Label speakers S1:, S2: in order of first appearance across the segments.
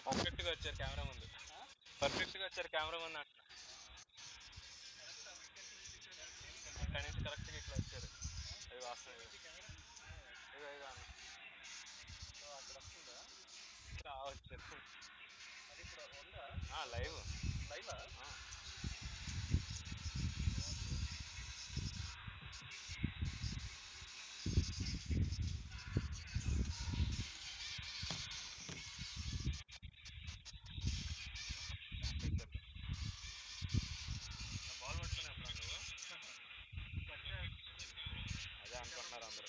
S1: పర్ఫెక్ట్గా వచ్చారు కెమెరా ముందు, పర్ఫెక్ట్గా వచ్చారు కెమెరా ముందు అంటున్నా. అక్కడి నుంచి కరెక్ట్గా ఇట్లా వచ్చారు. అది వాస్తవం. ఇదిగో ఇదిగో అన్న అక్కడ వస్తుందా వచ్చారు. అది ఇప్పుడు ఉందా లైవ్ లైవ్. బాల్ పట్టుకునేప్పుడు నువ్వు అదే అనుకుంటున్నారు అందరూ.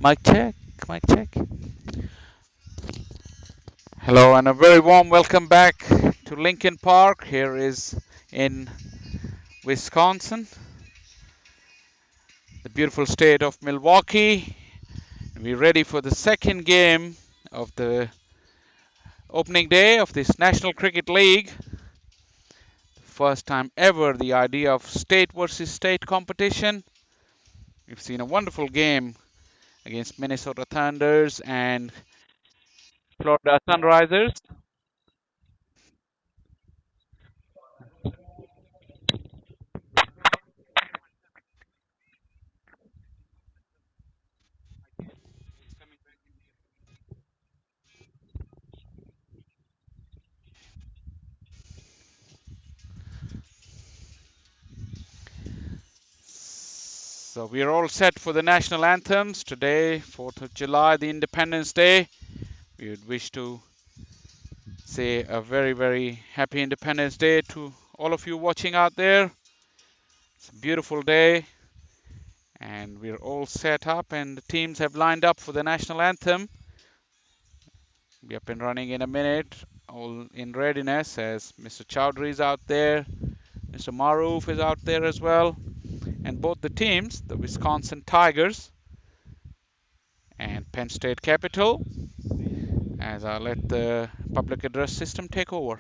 S2: Mic check, mic check. Hello, and a very warm welcome back to Lincoln Park. Here is in Wisconsin, the beautiful state of Milwaukee. We're ready for the second game of the opening day of this National Cricket League. First time ever, the idea of state versus state competition. We've seen a wonderful game against Minnesota Thunders and Florida Sunrisers. So we are all set for the national anthems today, 4th of July, the Independence Day. We would wish to say a very, very happy Independence Day to all of you watching out there. It's a beautiful day, and we're all set up, and the teams have lined up for the national anthem. Be up and running in a minute, all in readiness as Mr. Chowdhury is out there, Mr. Maroof is out there as well, and both the teams, the Wisconsin Tigers and Penn State Capital, as I let the public address system take over.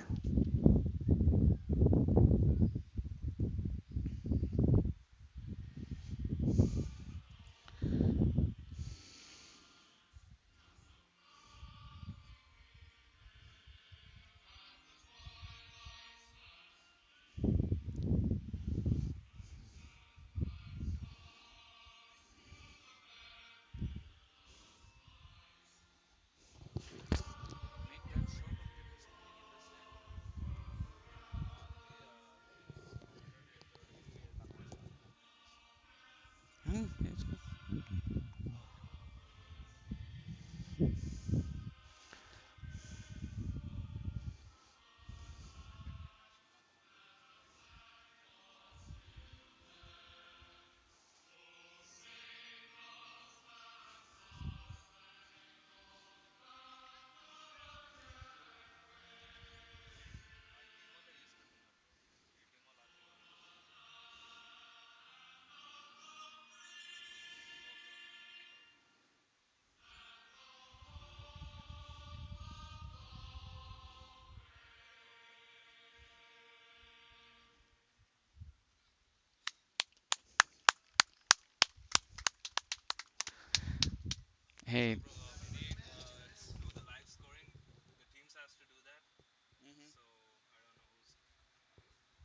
S2: Hey. Mhm.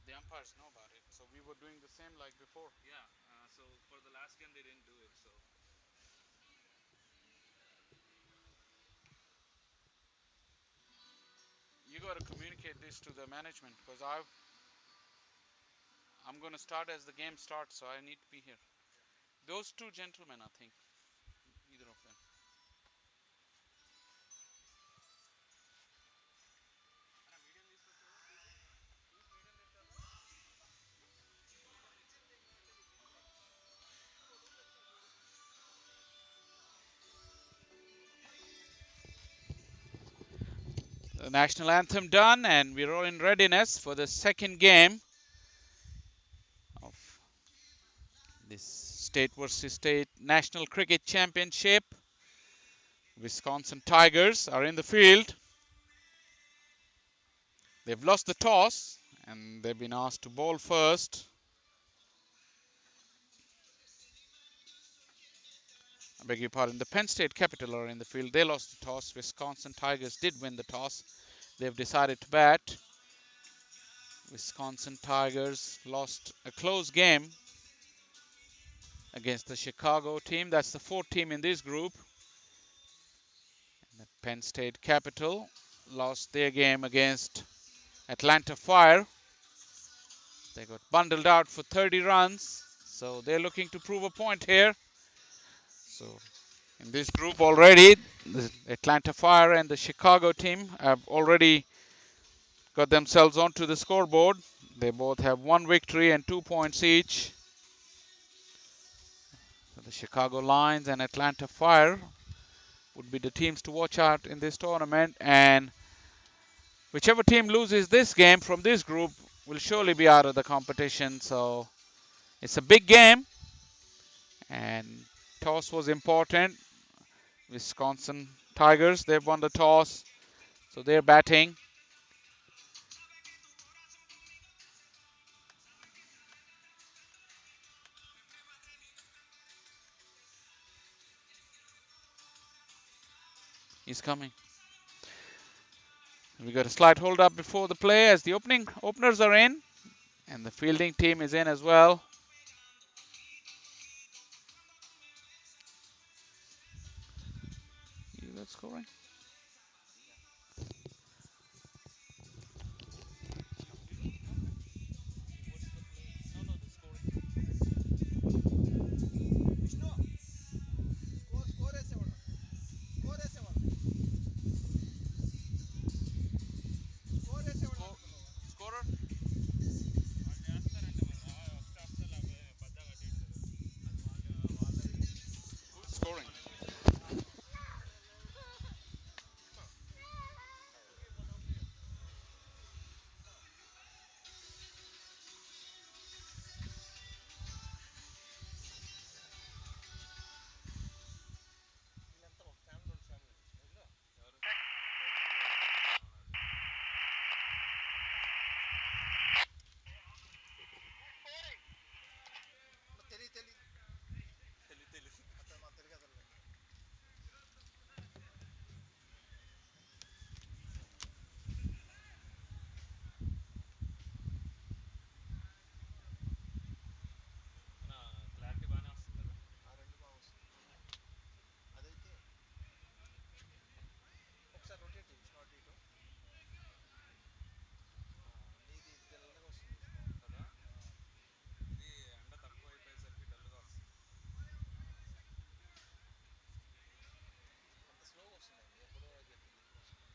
S2: The umpires know about it, so we were doing the same like before. You got to communicate this to the management because I'm going to start as the game starts, so I need to be here. Those two gentlemen, I think, either of them. The national anthem done, and we're all in readiness for the second game of this state versus state national cricket championship. Wisconsin Tigers are in the field. They've lost the toss, and they've been asked to bowl first. I beg your pardon. The Penn State Capital are in the field. They lost the toss. Wisconsin Tigers did win the toss. They've decided to bat. Wisconsin Tigers lost a close game against the Chicago team. That's the fourth team in this group. And the Penn State Capital lost their game against Atlanta Fire. They got bundled out for 30 runs. So they're looking to prove a point here. So in this group already, the Atlanta Fire and the Chicago team have already got themselves onto the scoreboard. They both have one victory and 2 points each. The Chicago Lions and Atlanta Fire would be the teams to watch out in this tournament, and whichever team loses this game from this group will surely be out of the competition. So it's a big game, and toss was important. Wisconsin Tigers, they've won the toss, so they're batting. He's coming. We got a slight hold up before the play as the openers are in, and the fielding team is in as well. You got scoring. What's the play? No, no, the scoring. Score, scorer.
S1: వాళ్ళు చేస్తారంటే మరి వస్తే వస్తే లేకపోతే పెద్దగా అటు ఇటు జరగదు. అది వాళ్ళది
S2: Who's scoring?
S1: వీళ్ళంతా ఒక ఫ్యామిలీ రెండు ఫ్యామిలీ వచ్చిన ఎవరు బయట నిలబడి. తెలియదు తెలియదు క్లారిటీ బాగానే వస్తుంది కదా. ఆ రెండు బాగా వస్తుంది. అదైతే ఒకసారి రొటేట్ చేయి స్టార్ట్ ఇటు. నీది డల్గా వస్తుంది కదా. ఇది ఎండ తక్కువ అయిపోయేసరికి డల్గా వస్తుంది. అంత స్లోగా వస్తున్నాయి ఎప్పుడో చెప్పి దీనికి వస్తుంది.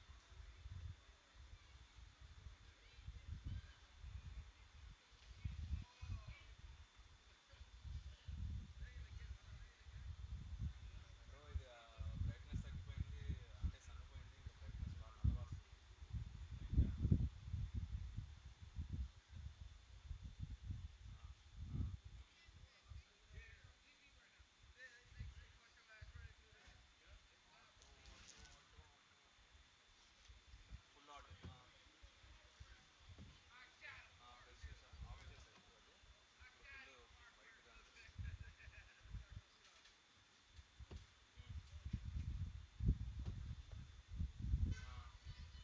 S1: బ్రో ఇది బ్రైట్నెస్ తగ్గిపోయింది అంటే సన్నపోయింది ఇంకా బ్రైట్నెస్ బాగా నల్లగా వస్తుంది. ఏం చేయాలి. ఫుల్ ఆటో ప్రెస్ చేసా ఆఫ్ చేసా ఇప్పుడు అది ఇప్పుడు ఫుల్ వైట్గా అనిపిస్తుంది.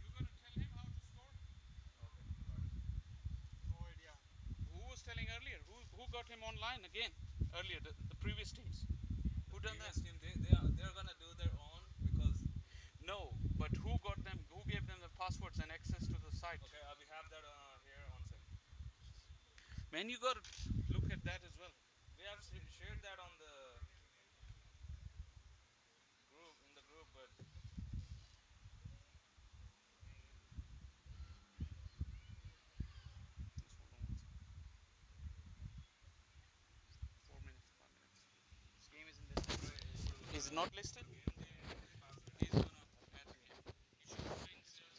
S2: You gonna tell him how to score?
S1: Okay full auto.
S2: No idea. Who was telling earlier? Who got him online again? Earlier, the previous teams. Who done that?
S1: Previous team they're gonna do their own because
S2: No, but who got them? Who gave them the passwords and access to the site?
S1: okay we have that here on sec.
S2: Man, you gotta look at that as well.
S1: We have shared that on the group in the group but
S2: Just hold on 1 second. 4 minutes, 5 minutes.
S1: this game isn't listed bro. ఇప్పుడు
S2: Is it not listed?
S1: ఏంది password
S2: He's gonna add again. You should be playing still.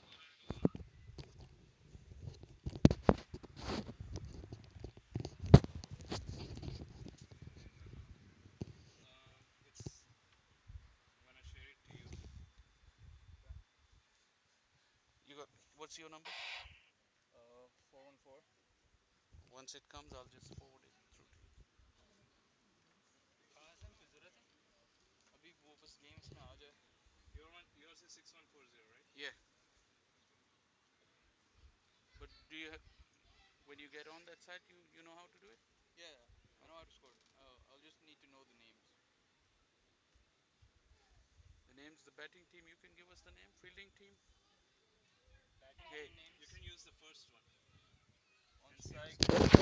S1: it's I'm gonna share it to you.
S2: You got. What's your number?
S1: 414
S2: Once it comes, I'll just forward it through to you.
S1: कहाँ से कोई ज़रूरत है अभी वो बस games में आ जाए. Yours is 6140 right?
S2: Yeah. But do you, when you get on that site, you know how to do it?
S1: Yeah, yeah. I know how to score. I'll just need to know the names.
S2: The name's the batting team. You can give us the name. Fielding team.
S1: Batting
S2: Hey,
S1: team names. You can use the first one.
S2: on
S1: NCL
S2: site.
S1: scorer 1,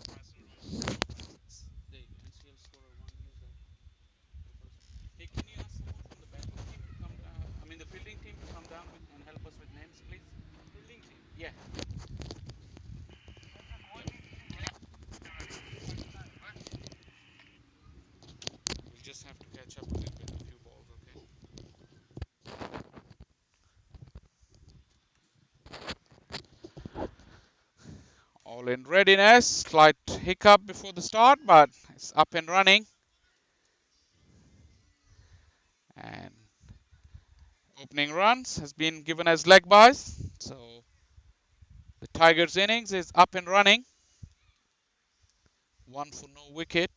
S1: passer 12456.
S2: There you go. NCL scorer one. Use that. The first one. Hey, can you ask someone from the batting team to come down? I mean, the fielding team to come down with and help us with names, please.
S1: Fielding team.
S2: Yeah. All in readiness. Slight hiccup before the start, but it's up and running. And opening runs has been given as leg byes. So the Tigers innings is up and running. One for no wicket.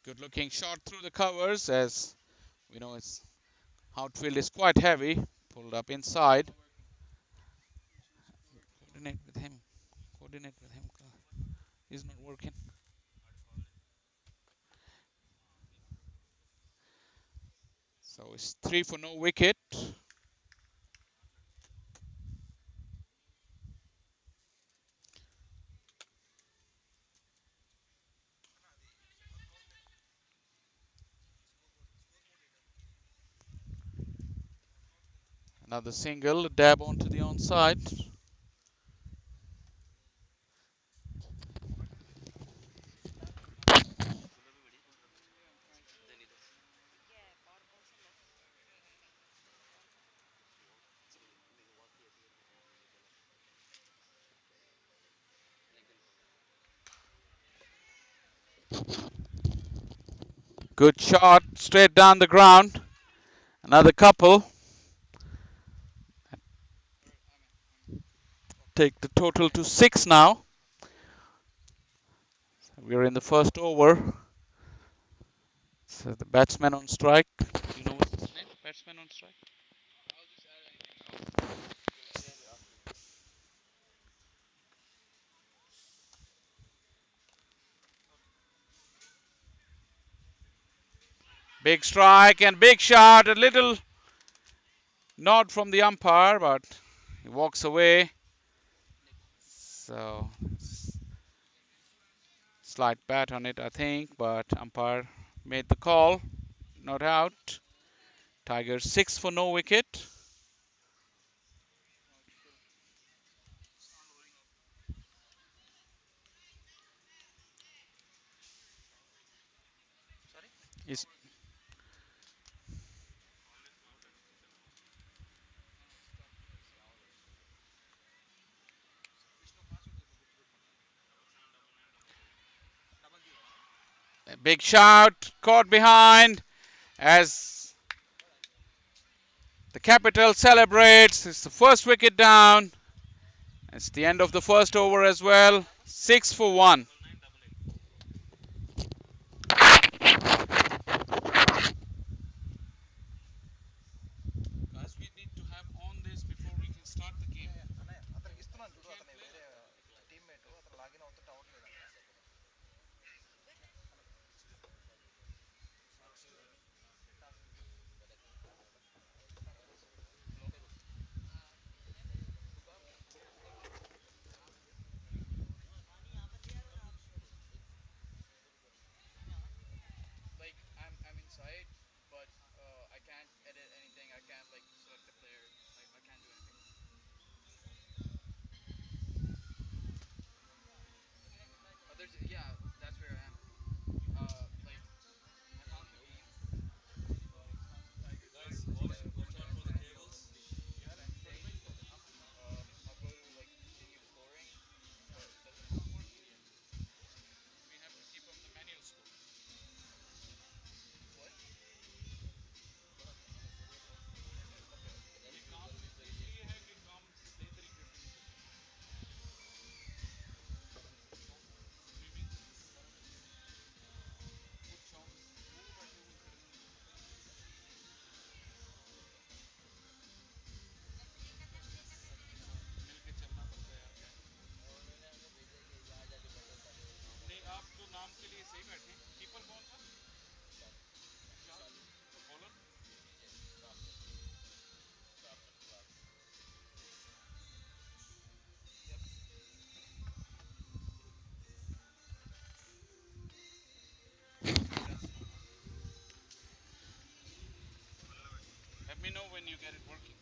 S2: Good looking shot through the covers, as we know its outfield is quite heavy. Pulled up inside. Coordinate with him. Coordinate with him. He's not working. So it's three for no wicket. Another single, a dab onto the onside. Good shot, straight down the ground. Another couple. Take the total to six now. We're in the first over. So the batsman on strike. Do you know what's his name? Batsman on strike. Big strike and big shot. A little nod from the umpire, but he walks away. So slight bat on it, I think, but umpire made the call. Not out. Tigers six for no wicket. Is a big shot caught behind as the Capital celebrates. It's the first wicket down. It's the end of the first over as well. 6 for 1. Guys, we need to have on this before we can start the game.
S1: Guys, watch out for the cables. You have it? Perfect.
S2: We have to keep on the manual score. ये काम इसलिए है कि काम सही तरीके से नहीं करते स्ट्रीमिंग कुछ हम दूर बैठे हुए करने उनको पता ही नहीं चलता सबके साथ मिलके चलना पड़ता है यार क्या नहीं आप तो नाम के लिए सही बैठे कीपर कौन था विशाल और bowler let me know when you get it working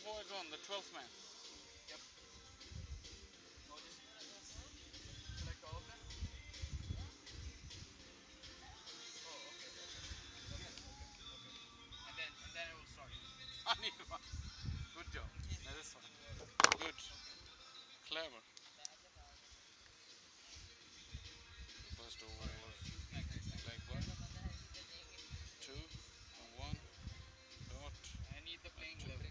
S2: boys on, the 12th man.
S1: Oh, just select all of them? Oh, okay, okay. Okay, okay, okay.
S2: And then it will start. I need one. Good job. That is fine. Good. Clever. First over was leg ball. Two, one, dot. I need the playing level.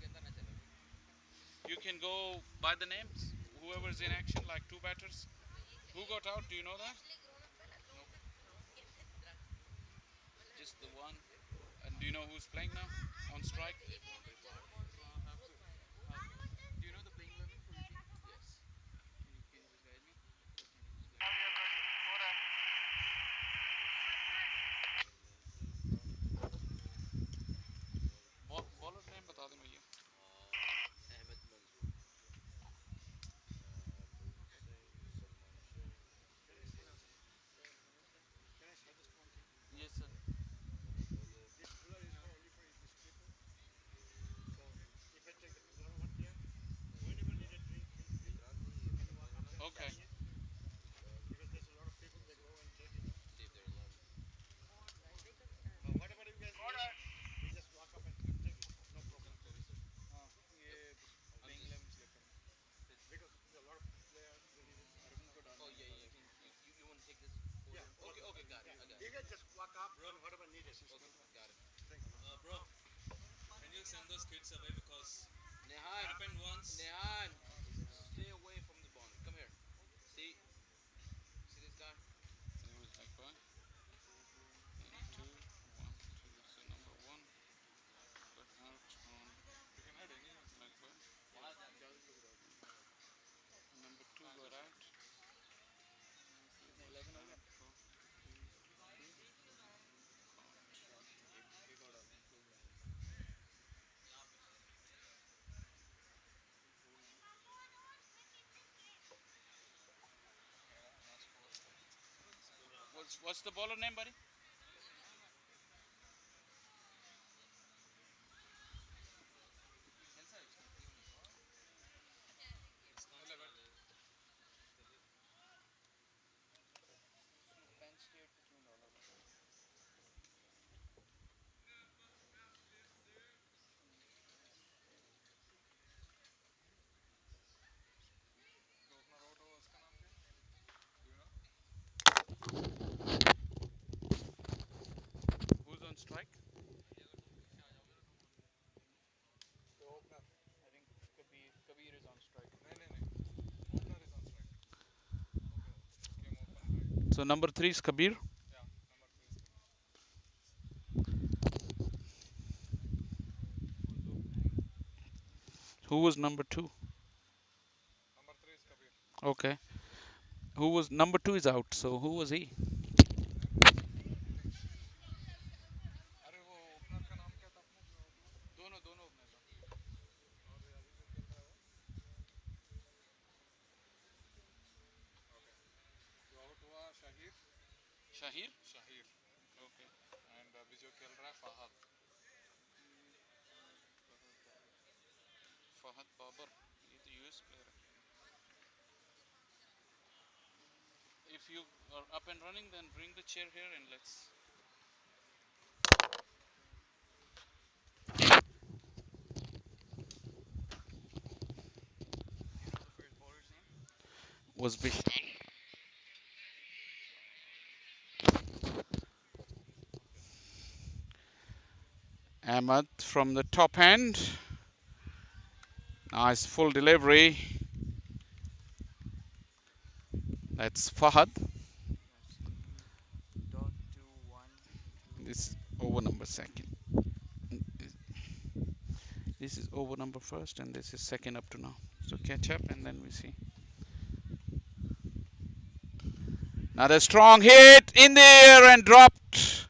S2: You can go by the names. Whoever's in action, like two batters. Who got out? Do you know that? No. Just the one. And do you know who's playing now? On strike? Do you know the playing 11 for your team? Yes. Can you just guide me? First name, just guide me. Bowler name बता दें भैया Yes, sir. Okay. ये playing 11 select करना उनको डालना
S1: Oh, yeah,
S2: होगा
S1: you
S2: like
S1: mean you want to take this order? Okay, okay, got it. I got it. Bro, okay, got it. Bro, can you send those kids away because it
S3: Nehan,
S1: happened once?
S3: Nehan, stay away from the bonnet. Come here. See, see this guy?
S2: and it was like one and two one two so number one got out on
S1: You can add any.
S2: like one number two got out
S1: कितने 11 हो गए
S2: for three
S1: एक और डालना
S2: what's the bowler name buddy
S1: इसका डाले
S2: Penn State पे क्यों डाला था
S1: जो ओपनर आउट हुआ उसका नाम क्या do you know
S2: who's on strike
S1: The opener.
S2: I think Kabir is on strike
S1: नहीं नहीं नहीं opener is on strike. Okay, he came open, right?
S2: so number three is Kabir
S1: Yeah, number 3 is Kabir.
S2: who's opening who was number two
S1: Number 3 is Kabir.
S2: okay who was number two is out so who was he
S1: Then innings. अरे वो opener का नाम क्या था अपने जो out हुआ
S2: दोनों दोनों openers
S1: और अभी जो खेल रहा है वो ओके जो आउट हुआ Shahir
S2: Shahir
S1: Shahir
S2: okay
S1: and अभी जो खेल रहा है फहद
S2: Fahad Babar ये तो US player है if you are up and running then bring the chair here and let's
S1: Do you know the first bowler's name?
S2: was Vishal
S1: Okay.
S2: Ahmad from the top end nice full delivery that's Fahad
S3: Let's see. Dot two one two.
S2: this is over number second this is over number first and this is second up to now so catch up and then we see another strong hit in the air and dropped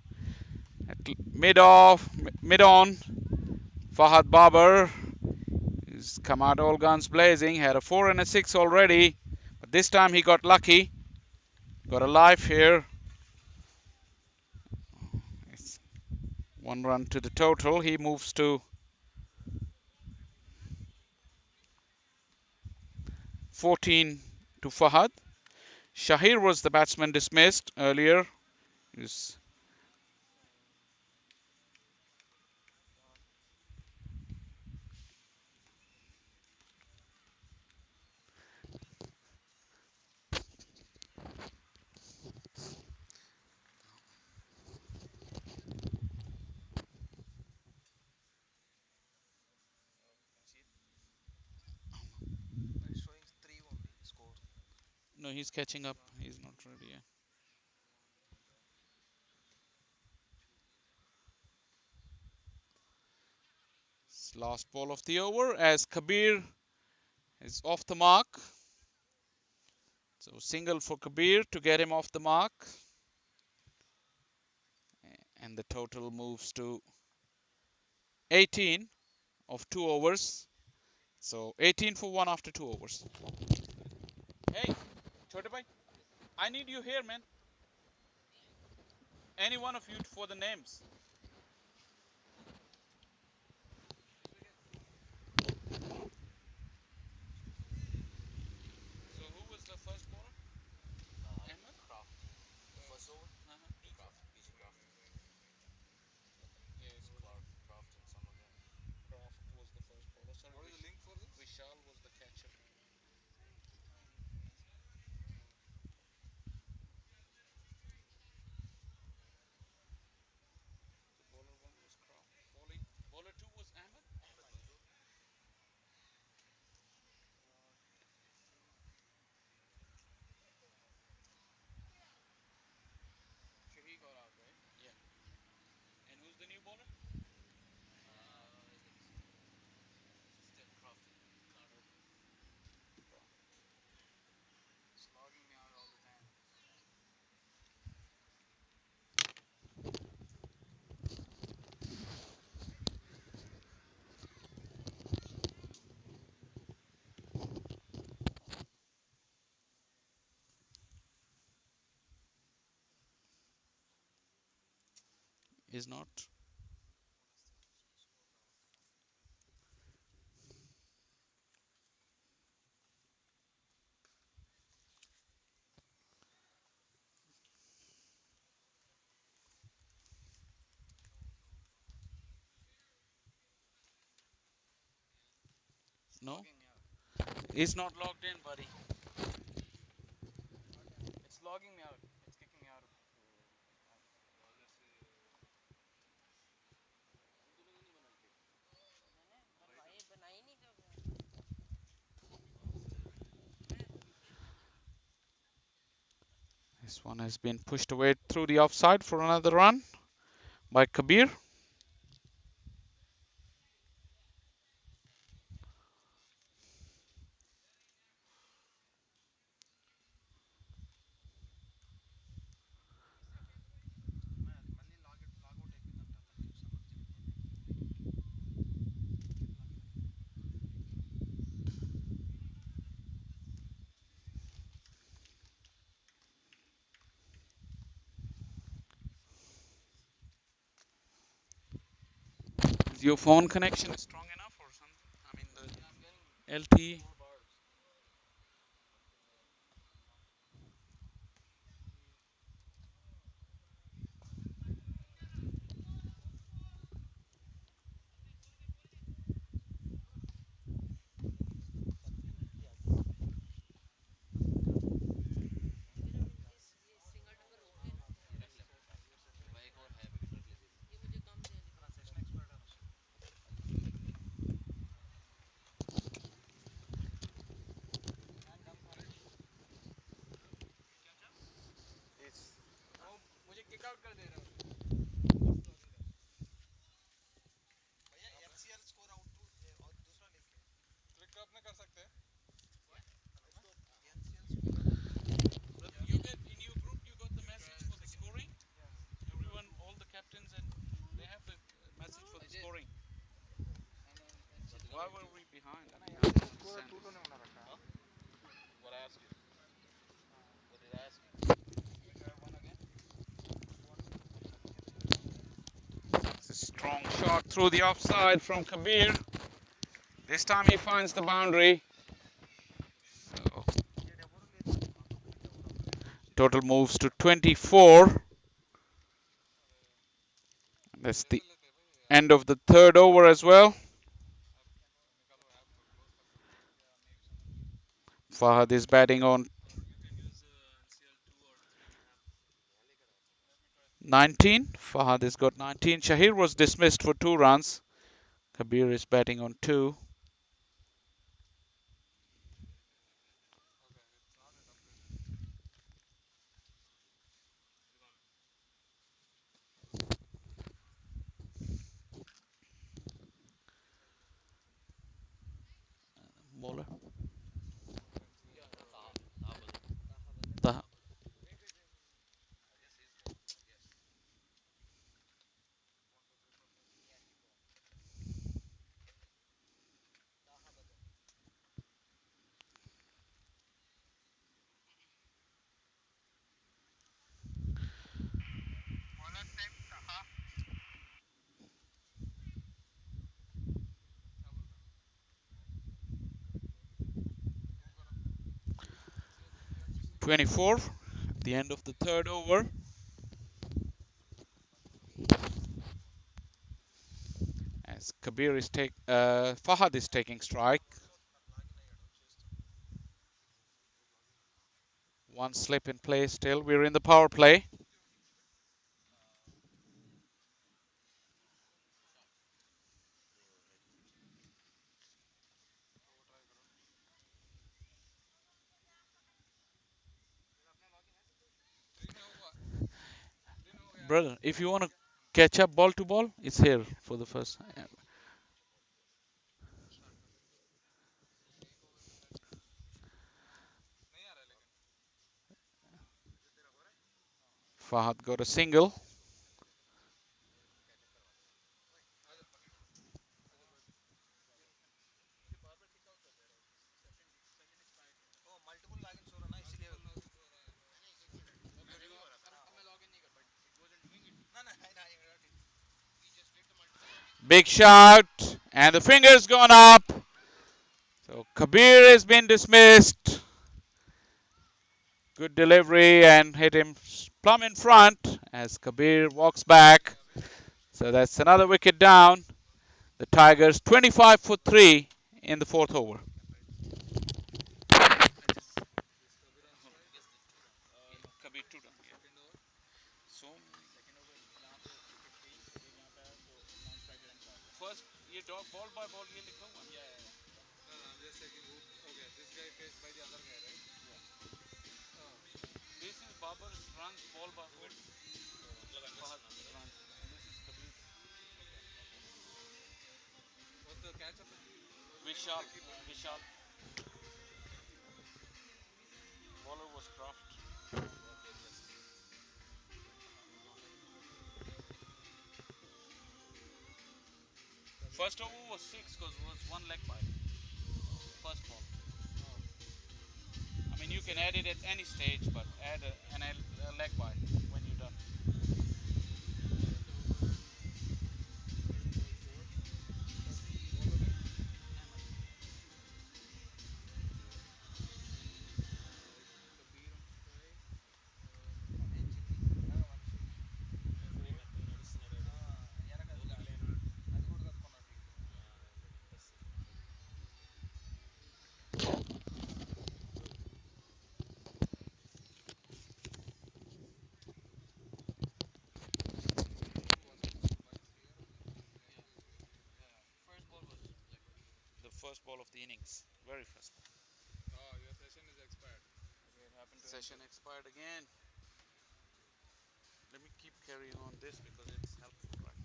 S2: at mid off mid on Fahad Babar he's come out all guns blazing had a 4 and a 6 already but this time he got lucky got a life here it's one run to the total he moves to 14 to Fahad. Shahir was the batsman dismissed earlier. He's
S3: It's showing three only score.
S2: no, he's catching up. He's not ready yet. It's last ball of the over as Kabir is off the mark. So single for Kabir to get him off the mark. And the total moves to 18 of 2 overs. So 18 for 1 after 2 overs. Hey, Chote bhai, I need you here, man. Any one of you for the names. So who was the first bowler? Ahmed?
S3: Craft. The first over? Craft. PG Craft.
S2: Yes,
S3: Craft and some other.
S2: Kraft was the first bowler. Sorry, what is the link for this? Vishal was the catcher. So bowler one was Kraft. Bowler two was Ahmed.
S3: Ahmed Manzoor. Shahi got out, right?
S2: Yeah. And who's the new bowler?
S3: His name is still Craft. It's logging me out all the time.
S2: Is not. No.
S3: Logging me out.
S2: He's not logged in, buddy.
S3: It's logging me out. It's kicking me out of the app.
S2: This one has been pushed away through the offside for another run by Kabir. Is your phone connection strong enough or something? I mean
S3: Yeah, I'm getting
S2: the LTE.
S3: 4 bars.
S1: रख ले भाई एक और है wicket रख ले दे दे
S3: section expert है ना उससे एंड डम था इस वो मुझे किक आउट कर दे रहा है भैया एनसीएल स्कोर आउट टू और दूसरा लिंक है क्लिक क्लब में कर सकते हैं इसको NCL score
S2: You get in your group, you got the message for the scoring. Everyone, all the captains, and they have the message for the scoring. Why were we behind? I mean, I don't
S3: score
S2: understand
S3: to तो
S2: this.
S3: नहीं होना रखा
S1: Huh? What I asked you? What did I ask you?
S3: You try one again.
S2: It's a strong shot through the offside from Kabir. This time he finds the boundary. So Total moves to 24. That's the
S3: कैसे लेते हैं भाई app
S2: end of the third over as well.
S3: App निकालो app close कर दो या may be someone
S2: Fahad is batting on
S1: You can use NCL 2 or 3 app.
S2: 19. Fahad has got 19. Shahir was dismissed for 2 runs. Kabir is batting on 2.
S3: okay it's not yet updated
S2: Bowler.
S3: NCL
S2: Taha.
S3: 1 2 3 4 5 bowler time कहा क्या बोल रहा है 2 करो
S2: 24. At the end of the third over. As Fahad is taking strike. One slip in play still. We're in the power play.
S3: तो try करो 3 में होगा 3 में हो गया
S2: Brother, if you want to catch up ball to ball, it's here for the first.
S3: Start कर एक over में शायद नहीं आ रहा है लेकिन
S2: Fahad got a single.
S3: आजा आजा बस ओ मल्टीपल लॉगिन हो रहा ना इसीलिए लॉगिन हो रहा है ओके रिव्यू हो रहा था अब मैं लॉगिन नहीं कर but it wasn't doing it ना ना ना we just did the multiple login
S2: Big shot. And the finger's gone up. So Kabir has been dismissed. Good delivery and hit him plumb in front as Kabir walks back. So that's another wicket down. The Tigers 25 for 3 in the fourth over.
S3: This Kabir on strike
S2: Kabir 2 done.
S3: Second over
S2: So first ये ball by ball ये लिखा हुआ है.
S3: no no I'm just checking who okay this guy faced by the other guy right oh
S2: This is Babar's runs ball by ball.
S1: मतलब I'm just
S2: Fahad's runs. And this is Kabir's.
S3: okay what's the catch of the key name of
S2: Vishal.
S3: the keeper
S2: Vishal. Bowler was Kraft.
S1: okay, just
S3: Kabir
S2: First over was 6 because it was one leg by. First ball.
S3: oh
S2: I mean, you can add it at any stage, but add a leg by when you're done.
S3: second over third ball 4 first bowler name Kabir on strike Vamshi four
S1: నడుస్తున్నాడు
S3: వెనక
S1: bowling line
S3: అది కూడా కట్టుకున్నాడు team was it quite clear
S1: first ball was like
S2: The first ball of the innings. Very first ball.
S3: oh your session is expired okay it happened to him
S2: Session
S3: too
S2: expired again. Let me keep carrying on this because it's helpful, right?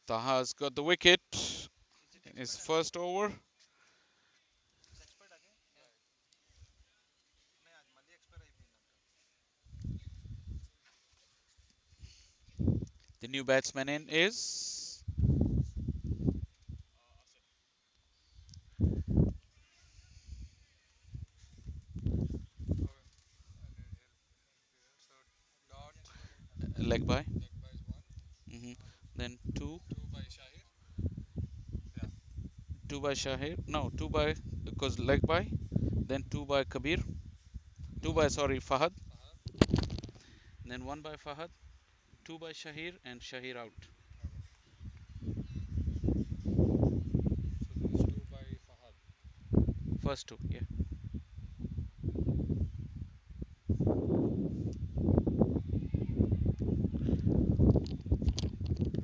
S2: Taha's got the wicket in his first over.
S3: it's expired again yeah नहीं आज मళ్ళీ expire అయిపోయిందంట
S2: The new batsman in is
S3: okay I need help here so dot
S2: leg by.
S3: leg by is one
S2: Hmm then two,
S3: Two by Shahir. Yeah.
S2: two by Shahir. No, two by because leg by. Then two by Kabir. Two by sorry Fahad.
S3: Fahad.
S2: Then one by Fahad. Two by Shahir and Shahir out.
S3: Okay. So these two by Fahad.
S2: First two, yeah.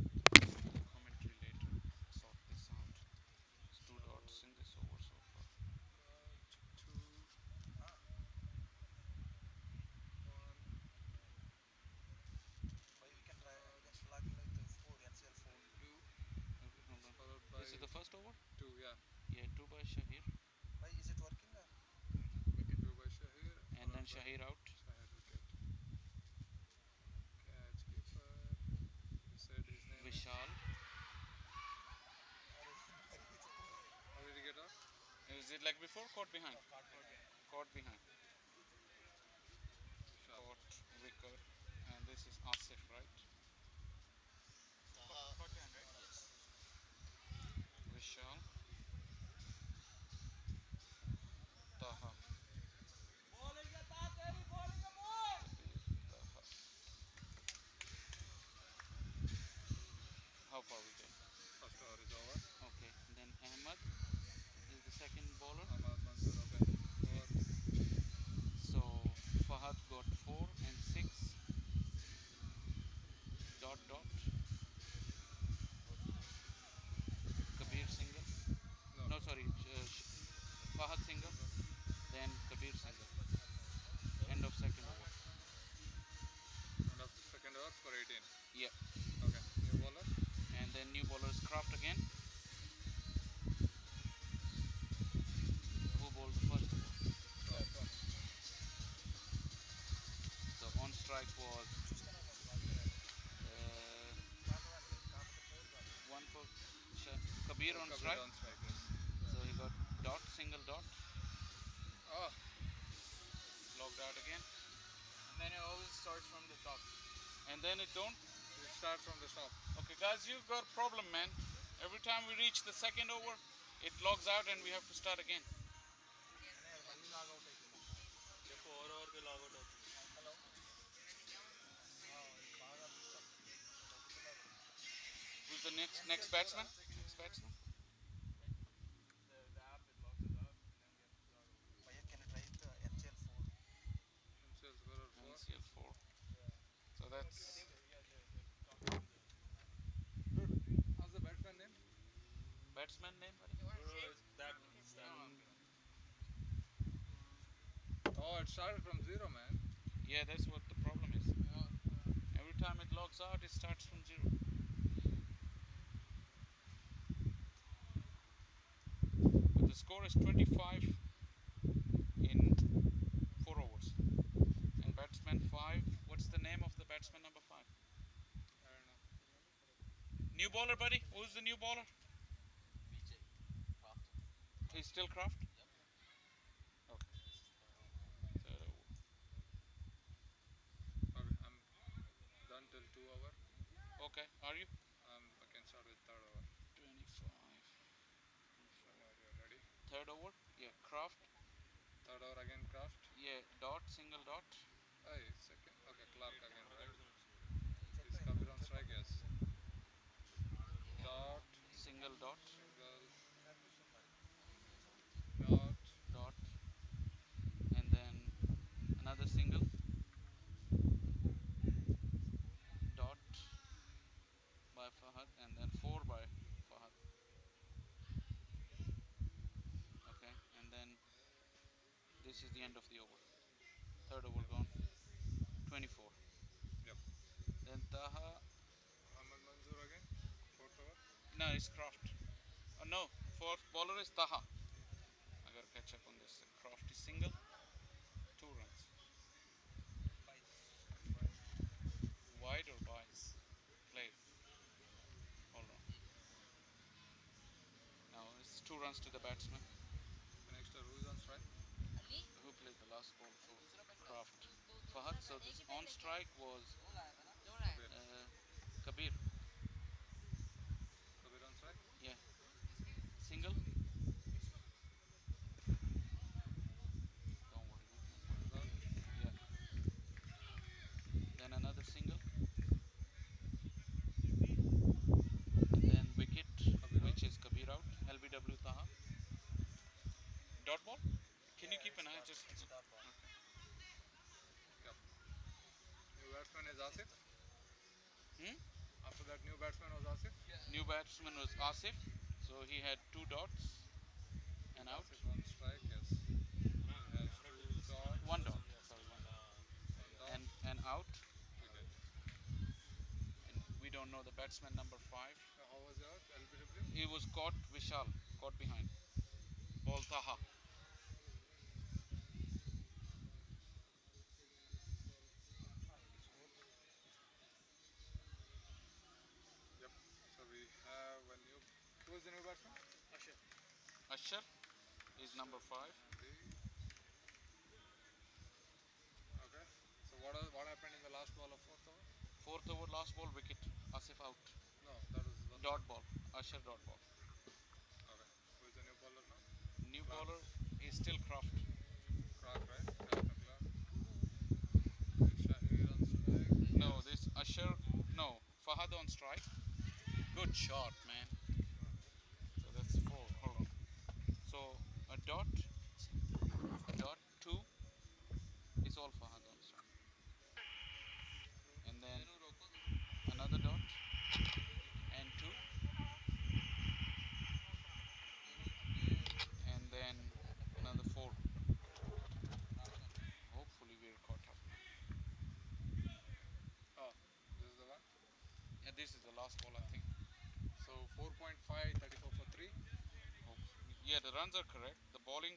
S2: Commentary later. Sort this out. It's two
S3: So
S2: dots in this over so far.
S3: got two. Ah, one. Why we can try we can select like the four NCL 4 blue.
S2: Okay, hold on.
S3: Followed by
S2: This is the first over?
S3: two. Yeah.
S2: Yeah, two by Shahir.
S3: Why is it working? Okay, two by Shahir.
S2: And
S3: Followed
S2: then
S3: by
S2: Shahir out.
S3: Shahir wicket. Catch keeper. You said his name is.
S2: Vishal.
S3: How did he get out?
S2: Is it like before? Caught behind.
S3: No, card behind.
S2: Caught behind.
S3: Vishal.
S2: Caught wicket. And this is Asif, right?
S3: Caught behind, right? Yes.
S2: Vishal. Taha. Kabir. Taha. How far we get?
S3: First over is over.
S2: Okay. Then Ahmad is the second bowler.
S3: Ahmad Manzoor, okay. Four.
S2: Okay. So Fahad got 4 and 6. Dot dot. Kabir single.
S3: No.
S2: No, sorry. Fahad single.
S3: Single.
S2: Then Kabir single.
S3: So,
S2: End of second over.
S3: end of second over for 18.
S2: Yeah.
S3: Okay. New bowler.
S2: And then new bowlers Kraft again. Who bowled the first over?
S3: Top.
S2: So on strike was one for Kabir
S3: Oh,
S2: on
S3: Kabir
S2: strike.
S3: on strike, yes.
S2: So he got dot, single dot,
S3: Oh,
S2: logged out again.
S3: and then it always starts from the top.
S2: And then it don't.
S3: It starts from the top.
S2: Okay, guys, you got problem, man. Every time we reach the second over, it logs out and we have to start again.
S1: ये 4 over पे log out होती है
S3: Hello. ఇది బాగా తగ్గుతున్నారు.
S2: Who's the next batsman? Next batsman.
S3: The app it logs it out and then we have to start over. Why can you try the NCL 4? NCL scorer 4.
S2: NCL 4.
S3: Yeah.
S2: So that's
S3: I think yeah they have to talk to the
S2: good.
S3: How's the batsman name?
S2: Batsman name, buddy?
S1: it's that one it's that one
S3: Oh, it started from zero, man.
S2: Yeah, that's what the problem is. Every time it logs out, it starts from zero. But the score is 25 in 4 overs. And batsman 5. What's the name of the batsman number 5?
S3: I don't know.
S2: New bowler, buddy. Who's the new bowler?
S1: VJ Kraft
S2: He's still Kraft?
S1: yep
S2: Okay.
S1: this is third over
S2: Third over.
S3: Okay, I'm done till 2 over.
S2: Okay, are you?
S3: I can start with third over.
S2: 25.
S3: Whenever you're ready.
S2: Third over? Yeah, Kraft.
S3: Third over again, Craft.
S2: Yeah, dot, single dot.
S3: Hey, second. Okay, Clark again, right?
S1: Kabir is on
S3: Is Kabir on strike? Yes.
S2: Yeah.
S3: Dot,
S2: Single dot,
S3: single, dot,
S2: dot, and then another single, dot by Fahad, and then 4 by Fahad. Okay, and then this is the end of the over. Third over
S3: yep.
S2: gone. 24.
S3: Yep.
S2: Then Taha.
S3: Ahmad Manzoor again. Fourth over.
S2: No, it's Kraft. No, fourth bowler is Taha. I gotta catch up on this. Kraft is single, 2 runs. Wide or buys? Play. Hold on. Now it's 2 runs to the batsman.
S3: The next who is on strike?
S2: Who played the last ball for Kraft? Fahad. So this on strike was
S3: Kabir.
S2: Kabir. Dot ball? Can you keep an eye? Just.
S3: It's a dot ball.
S2: Okay.
S1: Yep. New batsman is Asif.
S2: Hmm?
S1: After that, new batsman was Asif.
S2: New batsman was Asif, so he had 2 dots and out.
S1: Asif on strike, yes. He has 2 dots,
S2: 1 dot. Sorry, 1 dot.
S1: 1 dot,
S2: And out.
S1: wicket.
S2: And we don't know the batsman number 5.
S1: How was yours? LBW?
S2: He was caught Vishal, caught behind. Ball Taha.
S1: Score? Yep. So we have a new. Who is the new batsman?
S3: Ashir.
S2: Ashar is
S1: Ashar
S2: number 5.
S1: Nandi. Okay. So what happened in the last ball of fourth over?
S2: Fourth over, last ball, wicket. Asif out.
S1: No, that was the
S2: Dot ball. Ashar dot ball.
S1: Okay. Who is the new bowler now?
S2: New
S1: Clark.
S2: bowler is still Kraft.
S1: Clark, right? Captain Clark. Is Shahir on strike?
S2: No,
S1: Yes.
S2: this Ashar. No, Fahad on strike. Good shot, man. So that's 4. Hold on. So a dot, dot, 2 is all Fahad on strike. And then another dot and 2. And then another 4. Hopefully we're caught up now.
S1: Oh, this is the one.
S2: Yeah, this is the last ball, I think.
S1: So 4.5, 34 for 3.
S2: Hopefully. Yeah, the runs are correct. The bowling,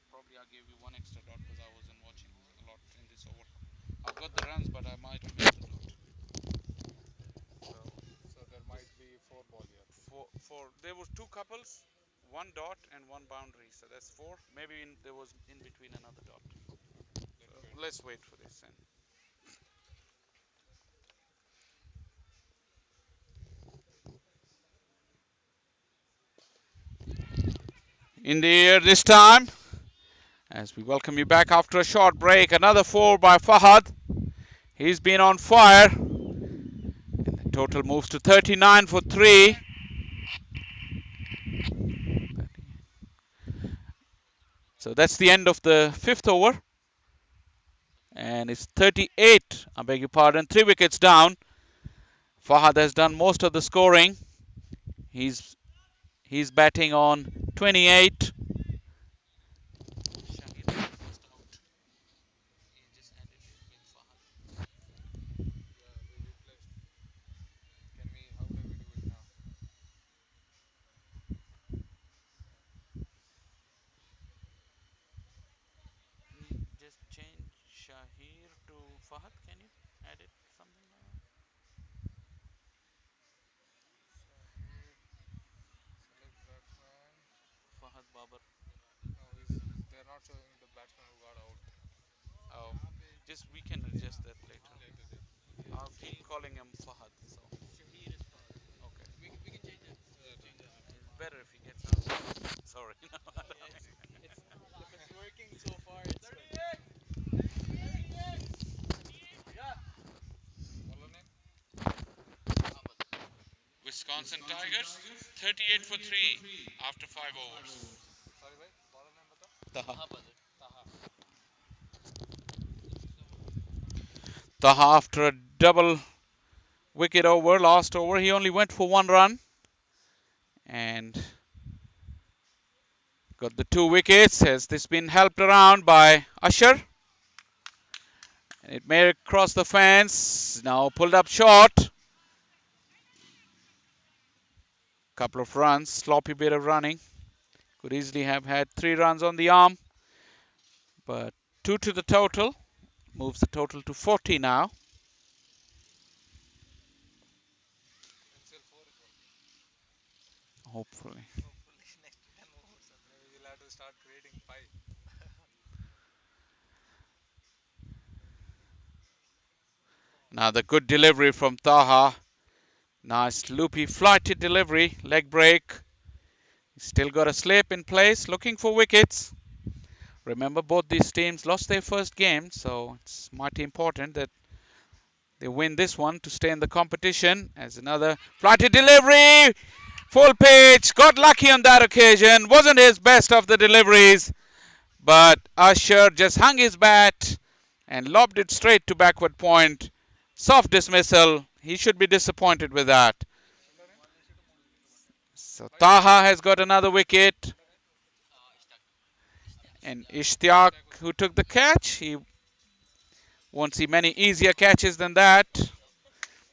S2: probably I gave you 1 extra dot because I wasn't watching a lot in this over. I've got the runs, but I might have missed a dot. So
S1: So there might be 4 ball here.
S2: there was 2 couples, 1 dot and 1 boundary. So that's 4. Maybe there was in between another dot. So let's wait for this then. In the air this time, as we welcome you back after a short break. Another 4 by Fahad. He's been on fire. And the total moves to 39 for 3. So that's the end of the 5th over. And it's 38. I beg your pardon. 3 wickets down. Fahad has done most of the scoring. He's he's batting on 28. Shahid first out. He just ended with Fahad.
S1: Yeah, we replaced. How do we do it now?
S2: Just change Shahir to Fahad. Can you add it something like that?
S1: Shahir, select batsman.
S2: Fahad Babar.
S1: No, they're not showing the batsman who got out.
S2: Oh, just we can adjust that later.
S1: Later, yeah.
S2: I'll keep calling him Fahad. So
S3: Shahir is Fahad.
S2: okay,
S3: We can change it.
S1: Yeah,
S3: Change it after.
S2: it's better if he gets out. Sorry. No, I don't
S3: Yeah,
S2: mean-
S3: it's if it's working so far, it's good. Yeah.
S1: Bowler name?
S2: Wisconsin Tigers, 38 for 3 after 5 overs.
S1: Sorry, bhai. Bowler name bata.
S2: Taha.
S1: Taha.
S2: Taha after a double wicket over, last over, he only went for 1 run and got the 2 wickets. Has this been helped around by Usher? And it may cross the fence. Now pulled up short. Couple of runs, sloppy bit of running. Could easily have had 3 runs on the arm, but 2 to the total. Moves the total to 40 now.
S1: NCL 4 is working.
S2: Hopefully.
S3: Hopefully next to 10 overs.
S1: Maybe we'll have to start creating pie.
S2: Now the good delivery from Taha. Nice loopy flighted delivery, leg break. Still got a slip in place, looking for wickets. Remember, both these teams lost their first game, so it's mighty important that they win this one to stay in the competition. As another flighted delivery, full pitch, got lucky on that occasion. Wasn't his best of the deliveries, but Usher just hung his bat and lobbed it straight to backward point. Soft dismissal. He should be disappointed with that. So Taha has got another wicket, and Ishtiaq, who took the catch, he won't see many easier catches than that.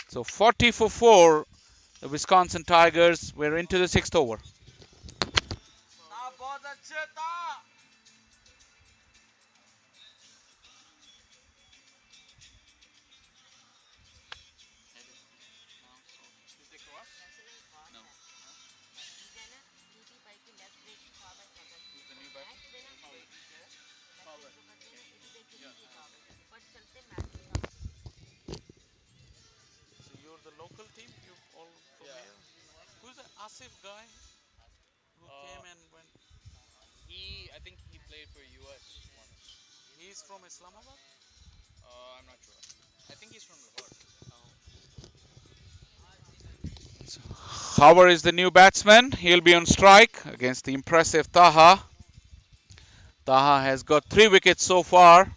S2: So 40 for 4, the Wisconsin Tigers. We're into the sixth over. So you're the local team? You're all from here? Who's the Asif guy who came and went?
S3: I think he played for US once.
S2: He's from Islamabad?
S3: I'm not sure. I think he's from Lahore.
S2: Oh. Howard is the new batsman. He'll be on strike against the impressive Taha. Taha has got 3 wickets so far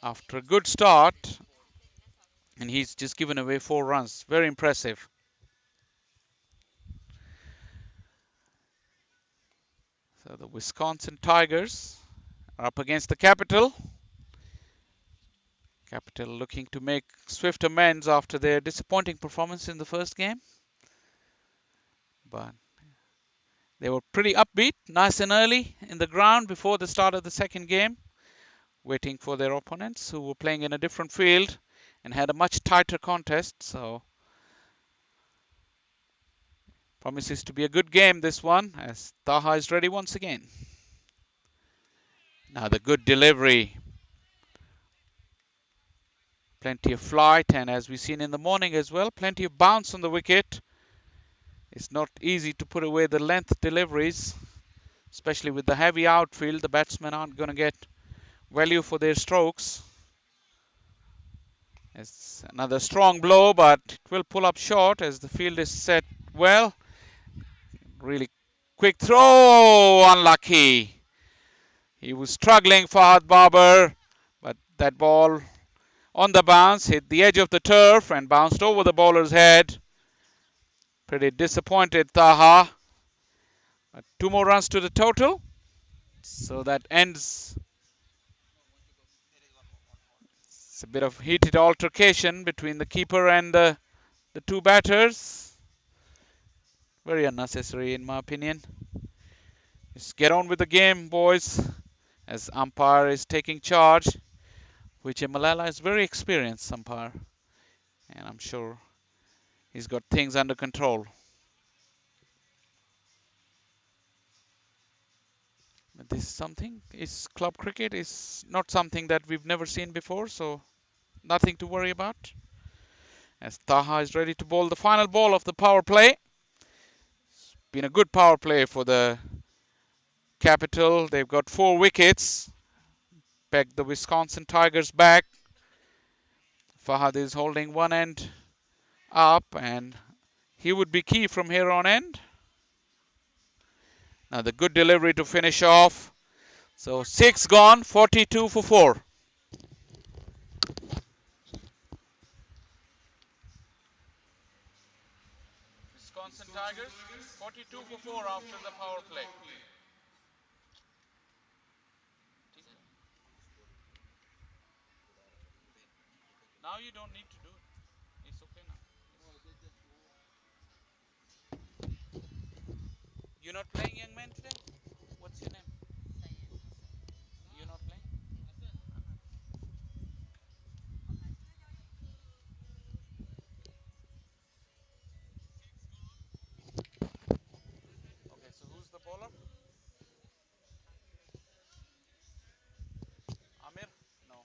S2: after a good start, and he's just given away 4 runs. Very impressive. So the Wisconsin Tigers are up against the Capital. Capital looking to make swift amends after their disappointing performance in the first game. But they were pretty upbeat, nice and early in the ground before the start of the second game, waiting for their opponents who were playing in a different field and had a much tighter contest. So promises to be a good game, this one, as Taha is ready once again. Now the good delivery. Plenty of flight, and as we've seen in the morning as well, plenty of bounce on the wicket. It's not easy to put away the length deliveries, especially with the heavy outfield. The batsmen aren't going to get value for their strokes. It's another strong blow, but it will pull up short as the field is set well. Really quick throw, unlucky. He was struggling, Fahad Babar, but that ball on the bounce hit the edge of the turf and bounced over the bowler's head. Pretty disappointed, Taha. 2 more runs to the total. So that ends. It's a bit of heated altercation between the keeper and the 2 batters. Very unnecessary, in my opinion. Just get on with the game, boys, as umpire is taking charge. Vijay Malala is very experienced umpire, and I'm sure he's got things under control. But this is something, is club cricket is not something that we've never seen before, so nothing to worry about. As Taha is ready to bowl the final ball of the power play. Been a good power play for the Capital. They've got 4 wickets. Pegged the Wisconsin Tigers back. Fahad is holding one end up, and he would be key from here on end. Now the good delivery to finish off. So 6 gone, 42 for 4. Wisconsin Tigers, 42 for 4 after the power play. Now you don't need to do it. It's okay now. You're not playing, young man, today? What's your name? You're not playing? Okay, so who's the bowler? Amir? No.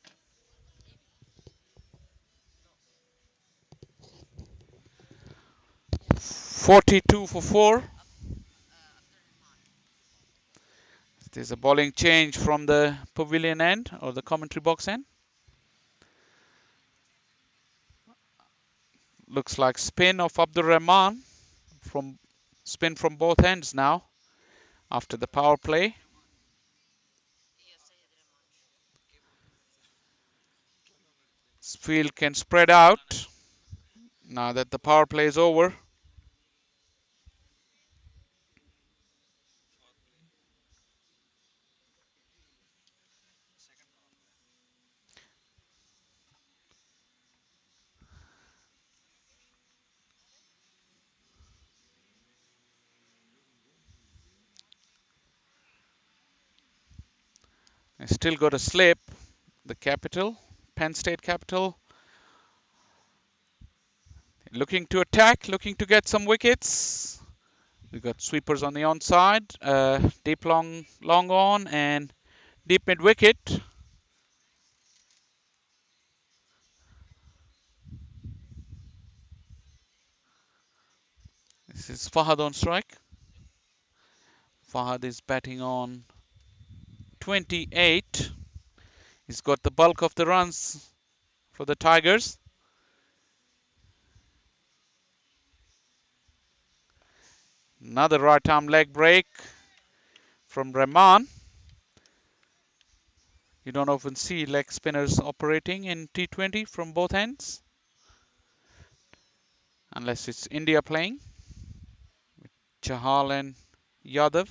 S2: 42 for 4. There's a bowling change from the pavilion end or the commentary box end. Looks like spin of Abdur Rahman from spin from both ends now. after the power play. This field can spread out now that the power play is over. They still got a slip. The capital, Penn State Capital, looking to attack, looking to get some wickets. We got sweepers on the onside, deep long on, and deep mid wicket. This is Fahad on strike. Fahad is batting on 28. He's got the bulk of the runs for the Tigers. Another right arm leg break from Rahman. You don't often see leg spinners operating in T20 from both ends, unless it's India playing. Chahal and Yadav.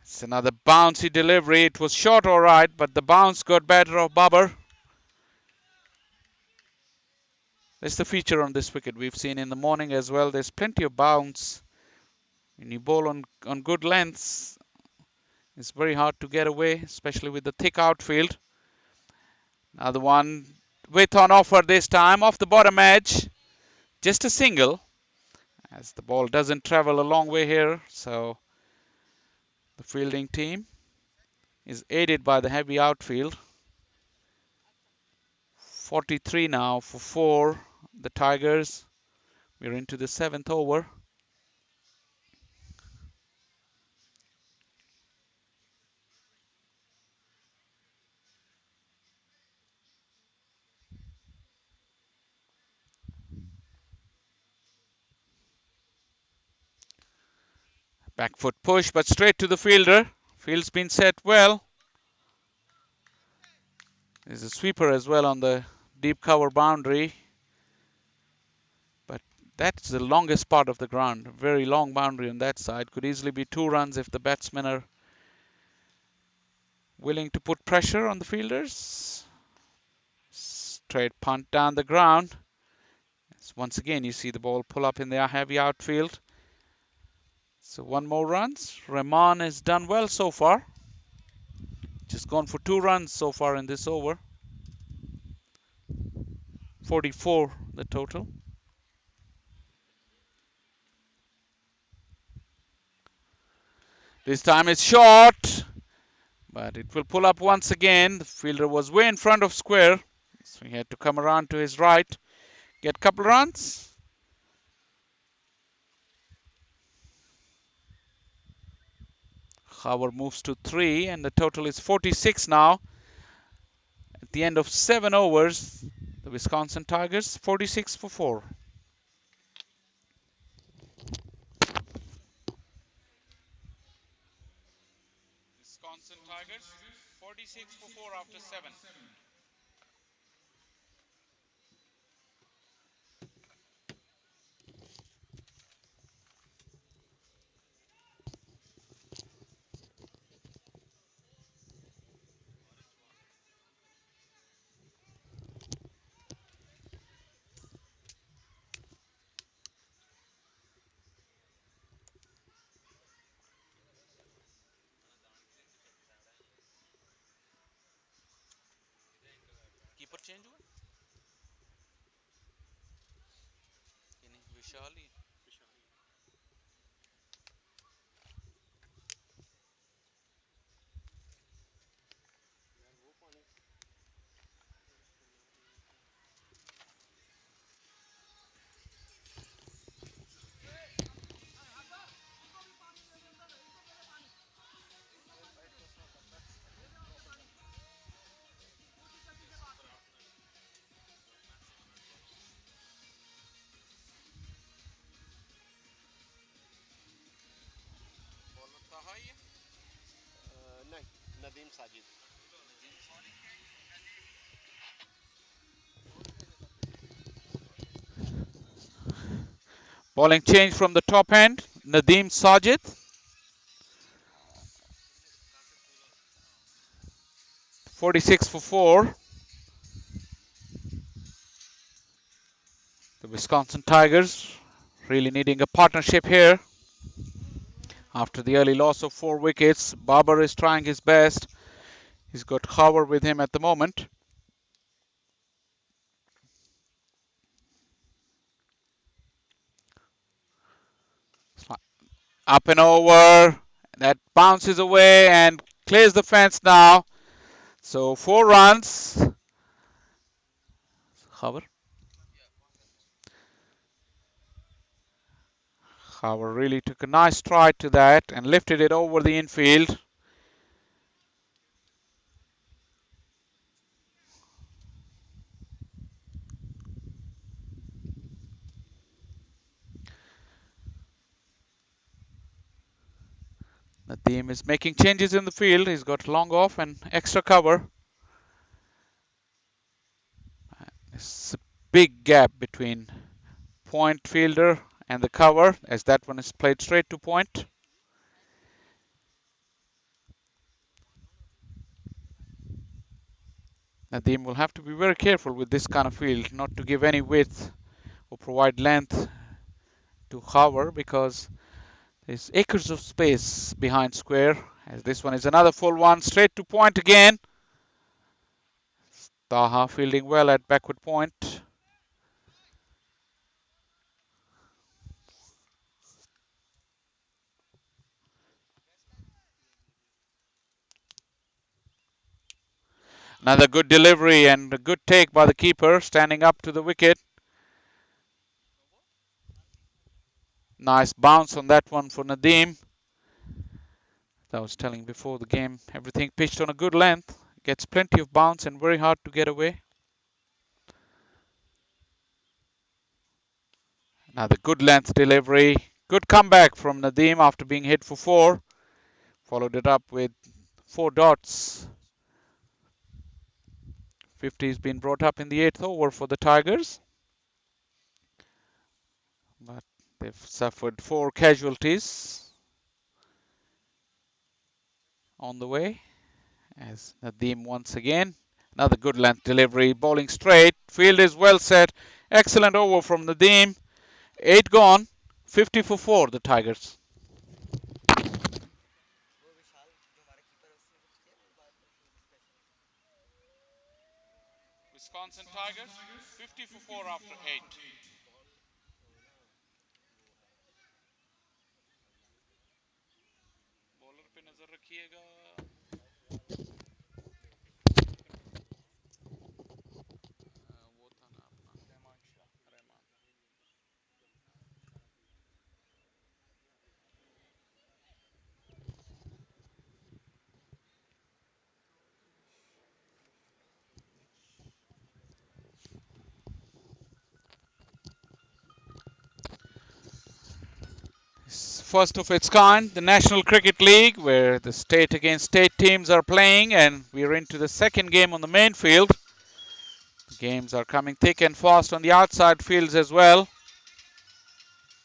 S2: It's another bouncy delivery. It was short all right, but the bounce got better of Babar. That's the feature on this wicket we've seen in the morning as well. There's plenty of bounce. When you bowl on good lengths, it's very hard to get away, especially with the thick outfield. Another one with on offer this time, off the bottom edge. Just a single, as the ball doesn't travel a long way here. So the fielding team is aided by the heavy outfield. 43 now for 4. The Tigers. We're into the 7th over. Back foot push, but straight to the fielder. Field's been set well. There's a sweeper as well on the deep cover boundary. But that's the longest part of the ground. Very long boundary on that side. Could easily be 2 runs if the batsmen are willing to put pressure on the fielders. Straight punt down the ground. Once again, you see the ball pull up in the heavy outfield. So 1 more runs. Rahman has done well so far. Just gone for 2 runs so far in this over. 44 the total. This time it's short, but it will pull up once again. The fielder was way in front of square, so he had to come around to his right, get a couple runs. Howard moves to 3, and the total is 46 now. At the end of 7 overs, the Wisconsin Tigers 46 for 4. Wisconsin Tigers 46 for 4 after 7. Keeper change हुआ कि नहीं विशाल ही Bowling change from the top end. Nadeem Sajid. 46 for 4. The Wisconsin Tigers really needing a partnership here. After the early loss of 4 wickets, Babar is trying his best. He's got Howard with him at the moment. Up and over. That bounces away and clears the fence now. So 4 runs. Howard. Howard really took a nice stride to that and lifted it over the infield. Nadeem is making changes in the field. He's got long off and extra cover. It's a big gap between point fielder and the cover as that one is played straight to point. Nadeem will have to be very careful with this kind of field not to give any width or provide length to Howard because there's acres of space behind square. As this one is another full one, straight to point again. Taha fielding well at backward point. Another good delivery and a good take by the keeper, standing up to the wicket. Nice bounce on that one for Nadeem. I was telling before the game, everything pitched on a good length. Gets plenty of bounce and very hard to get away. Another good length delivery. Good comeback from Nadeem after being hit for 4. Followed it up with 4 dots. 50 has been brought up in the 8th over for the Tigers. But they've suffered 4 casualties on the way. As Nadeem once again. Another good length delivery. Bowling straight. Field is well set. Excellent over from Nadeem. 8 gone. 50 for 4, the Tigers.
S3: वो विशाल जो हमारा keeper है उसने कुछ किया कोई बात special
S2: Wisconsin Tigers 50 for 4 after 8.
S3: Ball तो ना वो है
S2: बॉलर पे नजर रखिएगा. वो था ना अपना Rahman Shah. Rahman. First of its kind, the National Cricket League, where the state against state teams are playing, and we're into the second game on the main field. The games are coming thick and fast on the outside fields as well.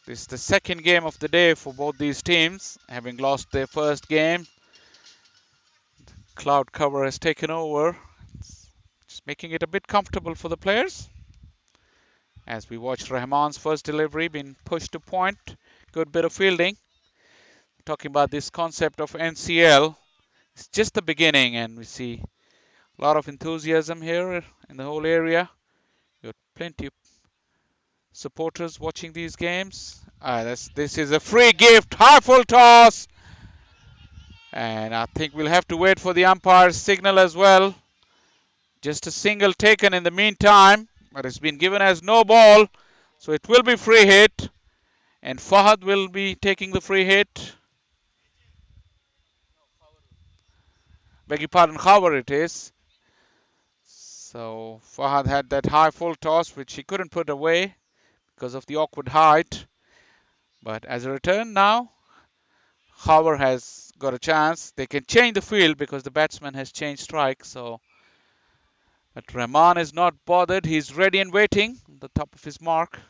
S2: This is the second game of the day for both these teams, having lost their first game. Cloud cover has taken over, just making it a bit comfortable for the players. As we watch Rahman's first delivery being pushed to point, good bit of fielding. Talking about this concept of NCL, it's just the beginning, and we see a lot of enthusiasm here in the whole area. Got plenty of supporters watching these games. This is a free gift, high full toss, and I think we'll have to wait for the umpire's signal as well. Just a single taken in the meantime, but it's been given as no ball, so it will be free hit, and Fahad will be taking the free hit. Beg your pardon, Howard it is. So Fahad had that high full toss which he couldn't put away because of the awkward height. But as a return now, Howard has got a chance. They can change the field because the batsman has changed strike. So, but Rahman is not bothered. He's ready and waiting on the top of his mark.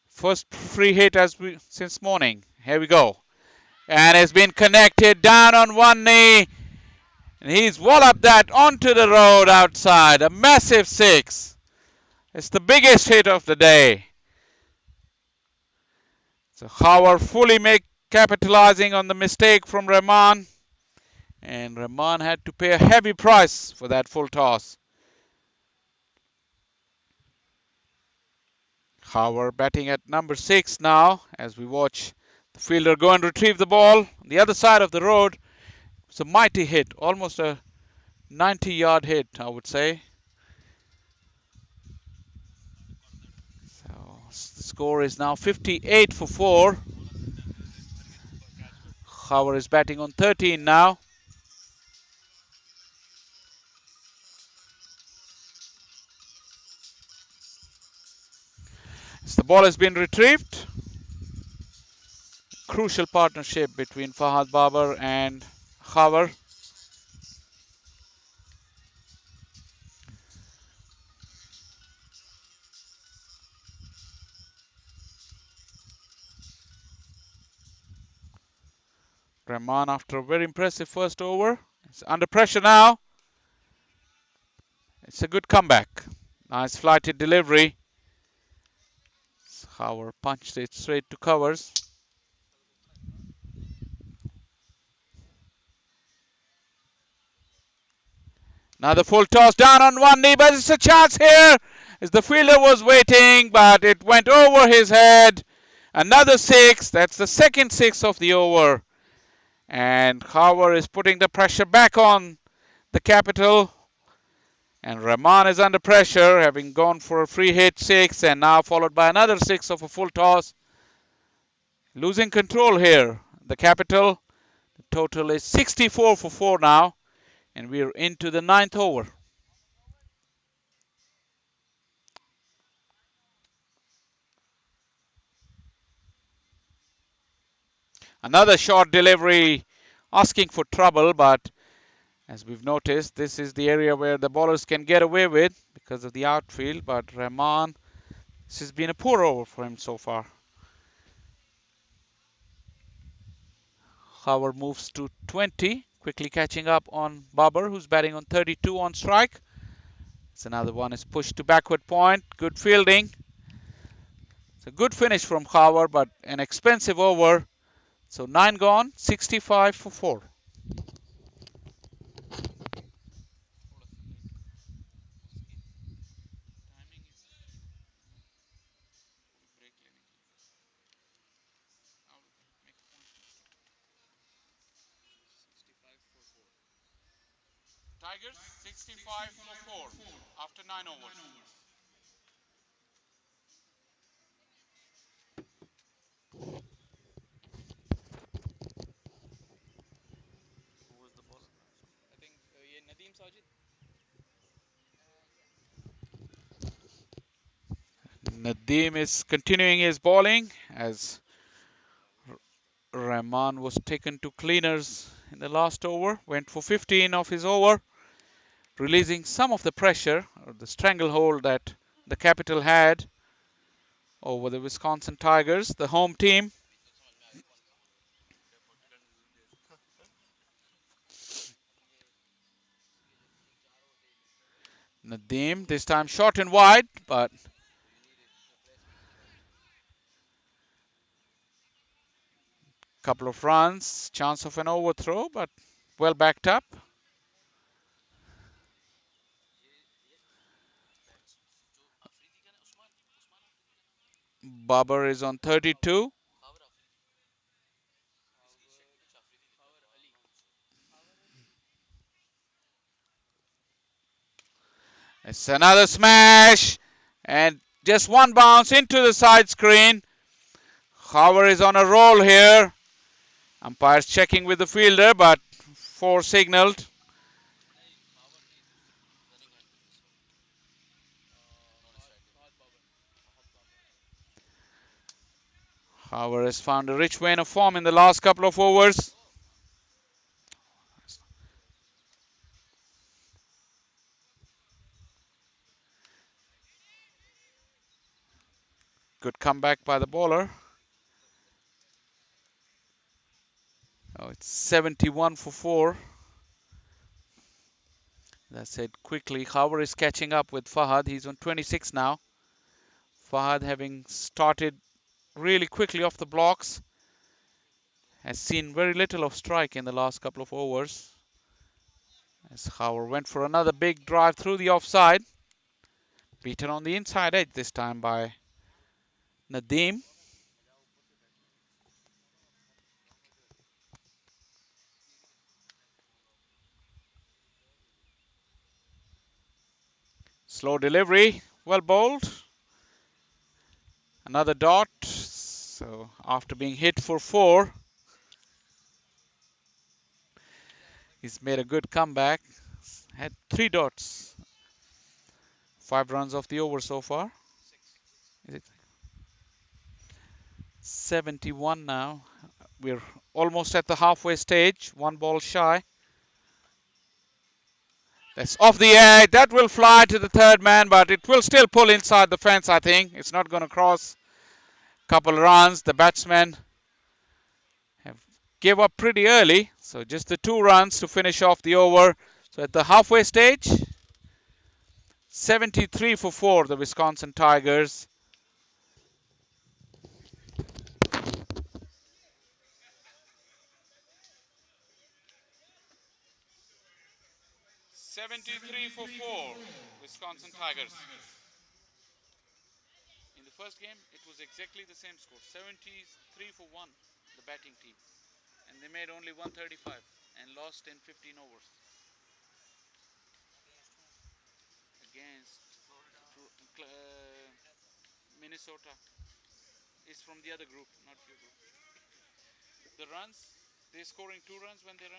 S2: First free hit since morning. Here we go. And it's been connected down on one knee. And he's walloped that onto the road outside. A massive six. It's the biggest hit of the day. So Howard fully capitalizing on the mistake from Rahman. And Rahman had to pay a heavy price for that full toss. Howard batting at number 6 now as we watch the fielder go and retrieve the ball on the other side of the road. It's a mighty hit, almost a 90-yard hit, I would say. So the score is now 58 for 4. Howard is batting on 13 now. As the ball has been retrieved. Crucial partnership between Fahad Babar and Howard. Rahman after a very impressive first over. It's under pressure now. It's a good comeback. Nice flighted delivery. Howard punched it straight to covers. Now the full toss down on one knee, but it's a chance here as the fielder was waiting, but it went over his head. Another six. That's the second six of the over. And Howard is putting the pressure back on the capital. And Rahman is under pressure, having gone for a free hit six and now followed by another six of a full toss. Losing control here. The capital. The total is 64 for 4 now. And we're into the ninth over. Another short delivery asking for trouble, but as we've noticed, this is the area where the bowlers can get away with because of the outfield. But Rahman, this has been a poor over for him so far. Howard moves to 20, quickly catching up on Babar, who's batting on 32 on strike. It's another one is pushed to backward point. Good fielding. It's a good finish from Howard, but an expensive over. So 9 gone, 65 for 4. Tigers 65 for 4 after 9 overs. Nadeem is continuing his bowling as Rahman was taken to cleaners in the last over. Went for 15 of his over, releasing some of the pressure or the stranglehold that the capital had over the Wisconsin Tigers, the home team. Nadeem this time short and wide, but couple of runs, chance of an overthrow, but well backed up. Babar is on 32. It's another smash and just one bounce into the side screen. Howard is on a roll here. Umpires checking with the fielder, but 4 signaled. Howard has found a rich vein of form in the last couple of overs. Good comeback by the bowler. Oh, it's 71 for 4. That's it quickly. Howard is catching up with Fahad. He's on 26 now. Fahad, having started really quickly off the blocks, has seen very little of strike in the last couple of overs. As Howard went for another big drive through the offside. Beaten on the inside edge this time by Nadeem. Slow delivery. Well bowled. Another dot. So after being hit for 4, he's made a good comeback. Had 3 dots. 5 runs off the over so far. Is it 71 now? We're almost at the halfway stage. 1 ball shy. That's off the edge. That will fly to the third man, but it will still pull inside the fence, I think. It's not going to cross. Couple runs. The batsmen have gave up pretty early. So just the 2 runs to finish off the over. So at the halfway stage, 73 for 4, the Wisconsin Tigers. Wisconsin Tigers. In the first game, it was exactly the same score, 73 for 1, the batting team. And they made only 135 and lost in 15 overs against Minnesota. Is from the other group, not your group. The runs, they're scoring 2 runs when they're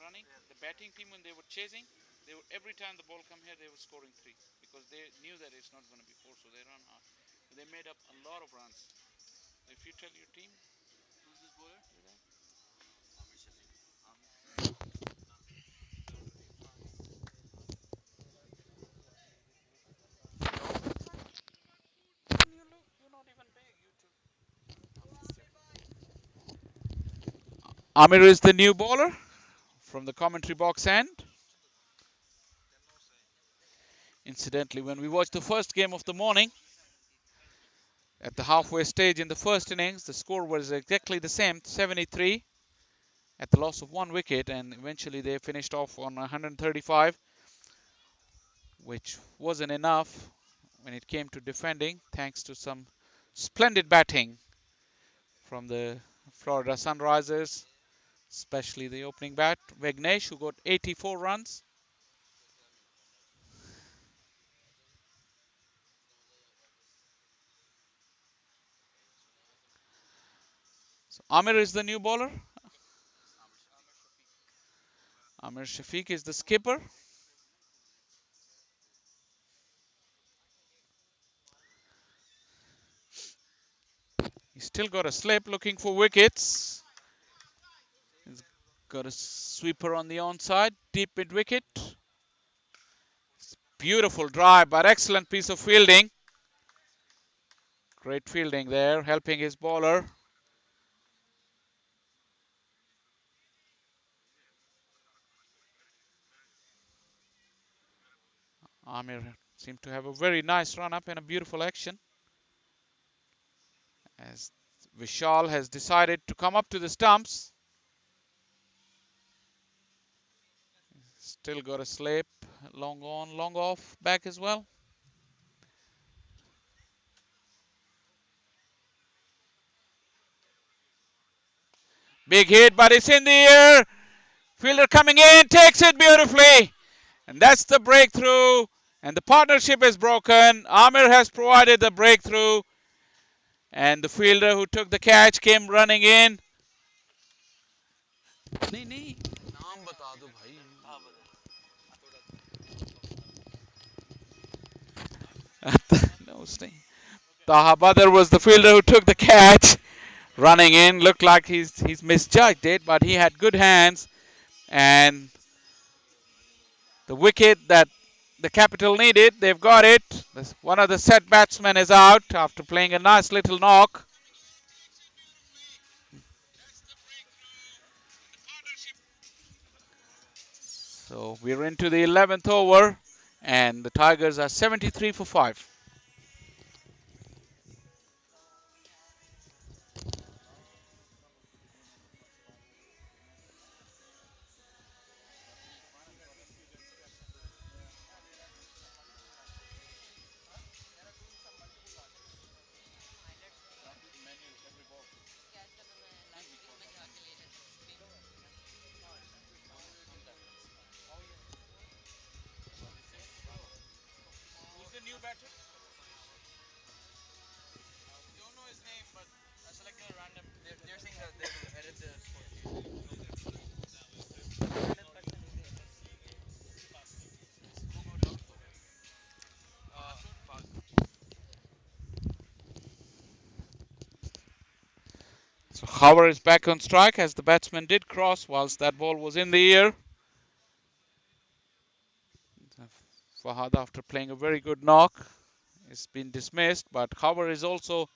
S2: running. The batting team, when they were chasing, they were every time the ball come here, they were scoring 3 because they knew that it's not going to be 4, so they run hard. But they made up a lot of runs. If you tell your team,
S3: Who's this bowler?
S2: you're not even big. Amir is the new bowler from the commentary box end. Incidentally, when we watched the first game of the morning, at the halfway stage in the first innings, the score was exactly the same, 73, at the loss of 1 wicket, and eventually they finished off on 135, which wasn't enough when it came to defending, thanks to some splendid batting from the Florida Sunrisers, especially the opening bat, Vignesh, who got 84 runs. So Amir is the new bowler. Amir Shafiq is the skipper. He's still got a slip looking for wickets. He's got a sweeper on the onside, deep mid wicket. Beautiful drive, but excellent piece of fielding. Great fielding there, helping his bowler. Amir seemed to have a very nice run up and a beautiful action. As Vishal has decided to come up to the stumps. Still got a slip, long on, long off, back as well. Big hit, but it's in the air. Fielder coming in, takes it beautifully. And that's the breakthrough. And the partnership is broken. Amir has provided the breakthrough. And the fielder who took the catch came running in. नहीं नहीं
S3: नाम बता दो भाई.
S2: no, Taha Badr was the fielder who took the catch. running in. Looked like he's misjudged it, but he had good hands, and the wicket that the Capital needed, they've got it. One of the set batsmen is out after playing a nice little knock. So we're into the 11th over, and the Tigers are 73 for 5.
S3: They are doing some multiple watches. Highlights नहीं है. क्या इसका तो मैं last week में जाके ले लेता हूँ screen. Don't know his name, but I selected a random. They're saying that they will edit the score sheet. Random person is there. Who got out? Fast.
S2: So Howard is back on strike as the batsman did cross whilst that ball was in the air. Fahad, after playing a very good knock, has been dismissed, but Howard is also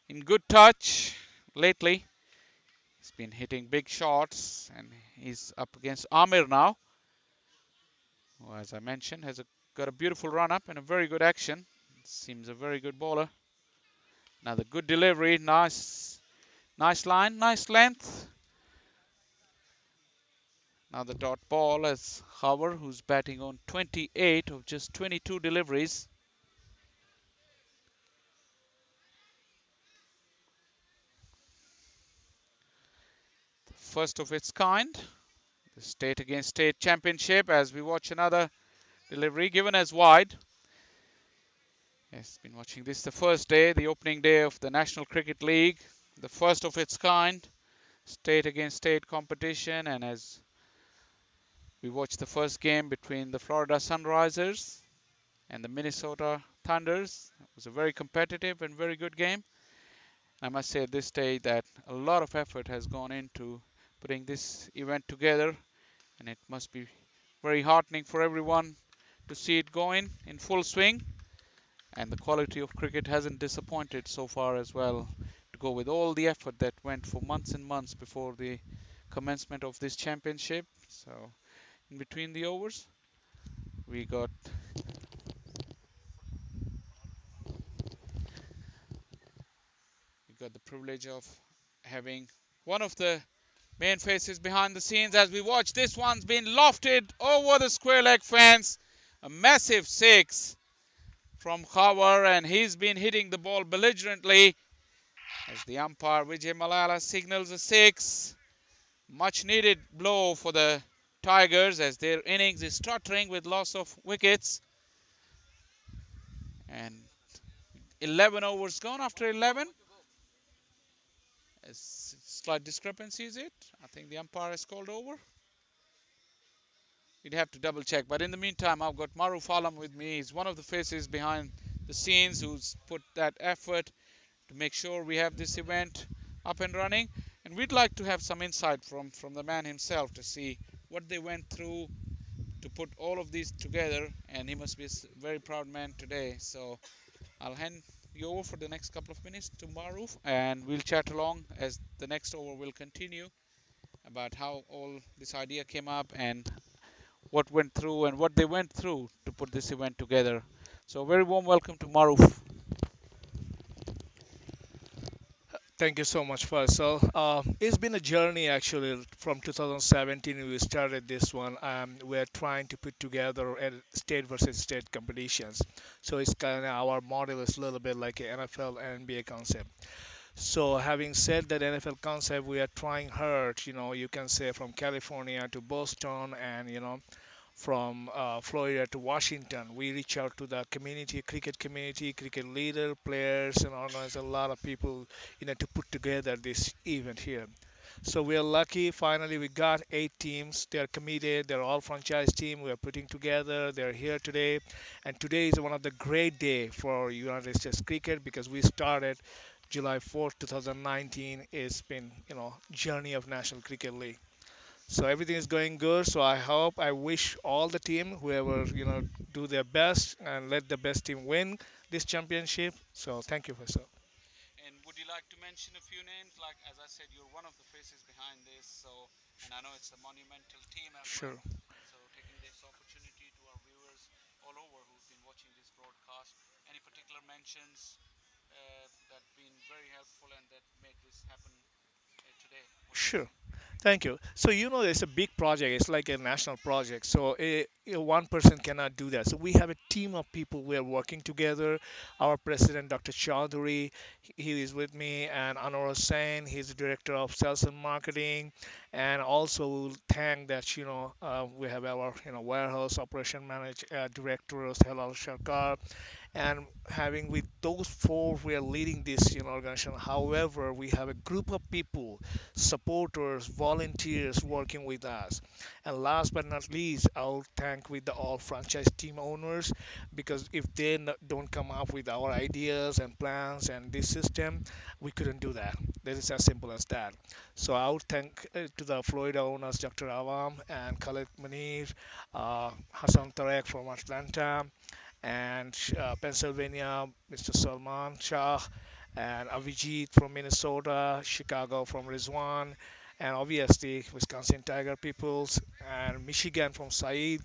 S2: in good touch lately. He's been hitting big shots, and he's up against Amir now, who, as I mentioned, got a beautiful run up and a very good action. Seems a very good bowler. Another good delivery, nice line, nice length. Now the dot ball as Howard, who's batting on 28 of just 22 deliveries. The first of its kind. The state against state championship as we watch another delivery given as wide. Yes, been watching this the first day, the opening day of the National Cricket League, the first of its kind, state against state competition, and as we watch the first game between the Florida Sunrisers and the Minnesota Thunders. It was a very competitive and very good game. I must say at this stage that a lot of effort has gone into putting this event together, and it must be very heartening for everyone to see it going in full swing. And the quality of cricket hasn't disappointed so far as well, to go with all the effort that went for months and months before the commencement of this championship. So in between the overs, we got the privilege of having one of the main faces behind the scenes as we watch. This one's been lofted over the square leg fence, a massive six from Khawar, and he's been hitting the ball belligerently as the umpire Vijay Malala signals a six. Much needed blow for the Tigers as their innings is stuttering with loss of wickets. And 11 overs gone after 11. A slight discrepancy is it? I think the umpire has called over. We'd have to double check. But in the meantime, I've got Maruf Alam with me. He's one of the faces behind the scenes who's put that effort to make sure we have this event up and running. And we'd like to have some insight from the man himself to see what they went through to put all of these together. And he must be a very proud man today. So I'll hand you over for the next couple of minutes to Maruf, and we'll chat along as the next over will continue about how all this idea came up and what went through and what they went through to put this event together. So, a very warm welcome to Maruf.
S4: Thank you so much, Faisal. It's been a journey actually from 2017. We started this one. We're trying to put together state versus state competitions. So it's kind of our model is a little bit like an NFL and NBA concept. So having said that NFL concept, we are trying hard. You can say from California to Boston, and from Florida to Washington. We reach out to the community, cricket leader, players, and organize a lot of people, to put together this event here. So we are lucky. Finally, we got 8 teams. They are committed. They're all franchise team. We are putting together. They're here today, and today is one of the great day for United States cricket because we started July 4th, 2019, it's been, journey of National Cricket League. So everything is going good. So I wish all the team, whoever, do their best and let the best team win this championship. So thank you, Faisal.
S2: And would you like to mention a few names? Like as I said, you're one of the faces behind this. So, and I know it's a monumental team effort.
S4: Sure,
S2: So, taking this opportunity to our viewers all over who've been watching this broadcast, any particular mentions that been very helpful and that made this happen today? What do you
S4: sure.
S2: say?
S4: Thank you. So it's a big project. It's like a national project. So one person cannot do that. So we have a team of people. We are working together. Our president, Dr. Chaudhary, he is with me, and Anwar Hussain, he's the director of sales and marketing. And also we'll thank that we have our warehouse operation manager director Helal Sharkar, and having with those four we are leading this organization. However, we have a group of people, supporters, volunteers working with us. And last but not least, I'll thank with the all franchise team owners, because if they don't come up with our ideas and plans and this system, we couldn't do that. That is as simple as that. So I would thank to the Florida owners, Dr. Awam and Khalid Munir, Hassan Tarek from Atlanta, and Pennsylvania, Mr. Salman Shah, and Avijit from Minnesota, Chicago from Rizwan, and obviously Wisconsin Tiger Peoples, and Michigan from Saeed.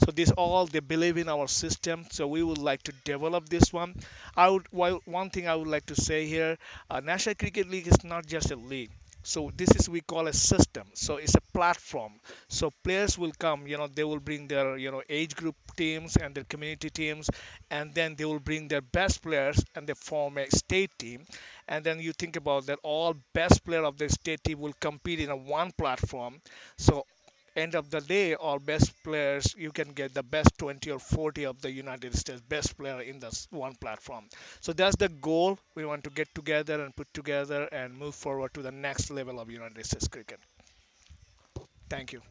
S4: So this all they believe in our system. So we would like to develop this one. One thing I would like to say here, National Cricket League is not just a league. So this is we call a system. So it's a platform. So players will come, they will bring their, age group teams and their community teams, and then they will bring their best players and they form a state team. And then you think about that all best player of the state team will compete in a one platform. So end of the day, all best players, you can get the best 20 or 40 of the United States best player in this one platform. So that's the goal we want to get together and put together and move forward to the next level of United States cricket. Thank you.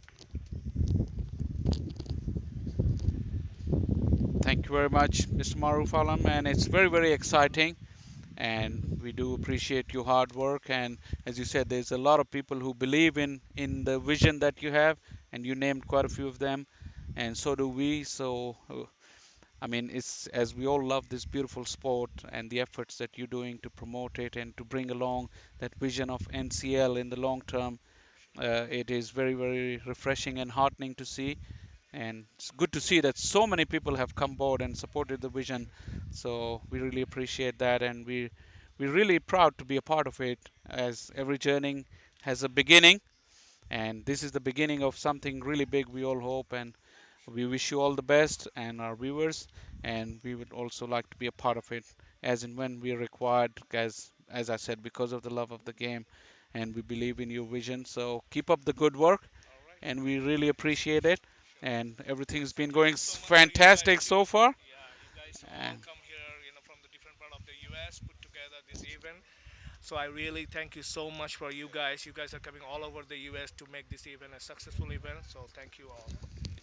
S2: Thank you very much, Mr. Maruf Alam, and it's very, very exciting. And we do appreciate your hard work. And as you said, there's a lot of people who believe in the vision that you have, and you named quite a few of them, and so do we. So, I mean, it's as we all love this beautiful sport and the efforts that you're doing to promote it and to bring along that vision of NCL in the long term. It is very, very refreshing and heartening to see, and it's good to see that so many people have come board and supported the vision. So we really appreciate that, and we're really proud to be a part of it. As every journey has a beginning, and this is the beginning of something really big, we all hope. And we wish you all the best and our viewers, and we would also like to be a part of it as and when we are required, as I said, because of the love of the game, and we believe in your vision. So keep up the good work,
S4: All right.
S2: and we really appreciate it.
S4: Sure.
S2: And everything's
S4: So
S2: been
S4: thank
S2: going
S4: you so much for you guys
S2: fantastic
S4: to,
S2: so far.
S4: yeah, you guys to all
S2: And
S4: come here, from the different part of the U.S. put together this event. So I really thank you so much for you guys. You guys are coming all over the U.S. to make this event a successful event. So thank you all.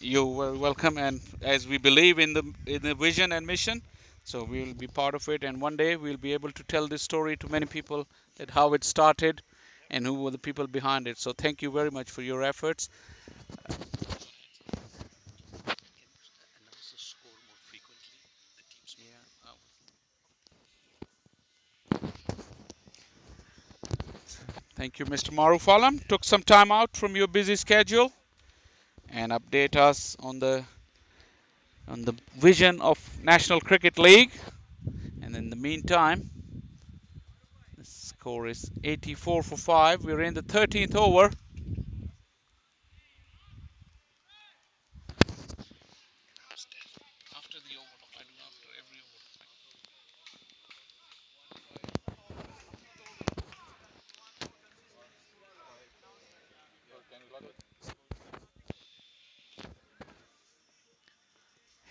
S2: you're welcome. And as we believe in the vision and mission, so we will be part of it. And one day we'll be able to tell this story to many people, that how it started and who were the people behind it. So thank you very much for your efforts. Yeah. Thank you, Mr. Maruf Alam. Took some time out from your busy schedule and update us on the vision of National Cricket League. And in the meantime, the score is 84 for 5. We're in the 13th over. After the over, I do after every over.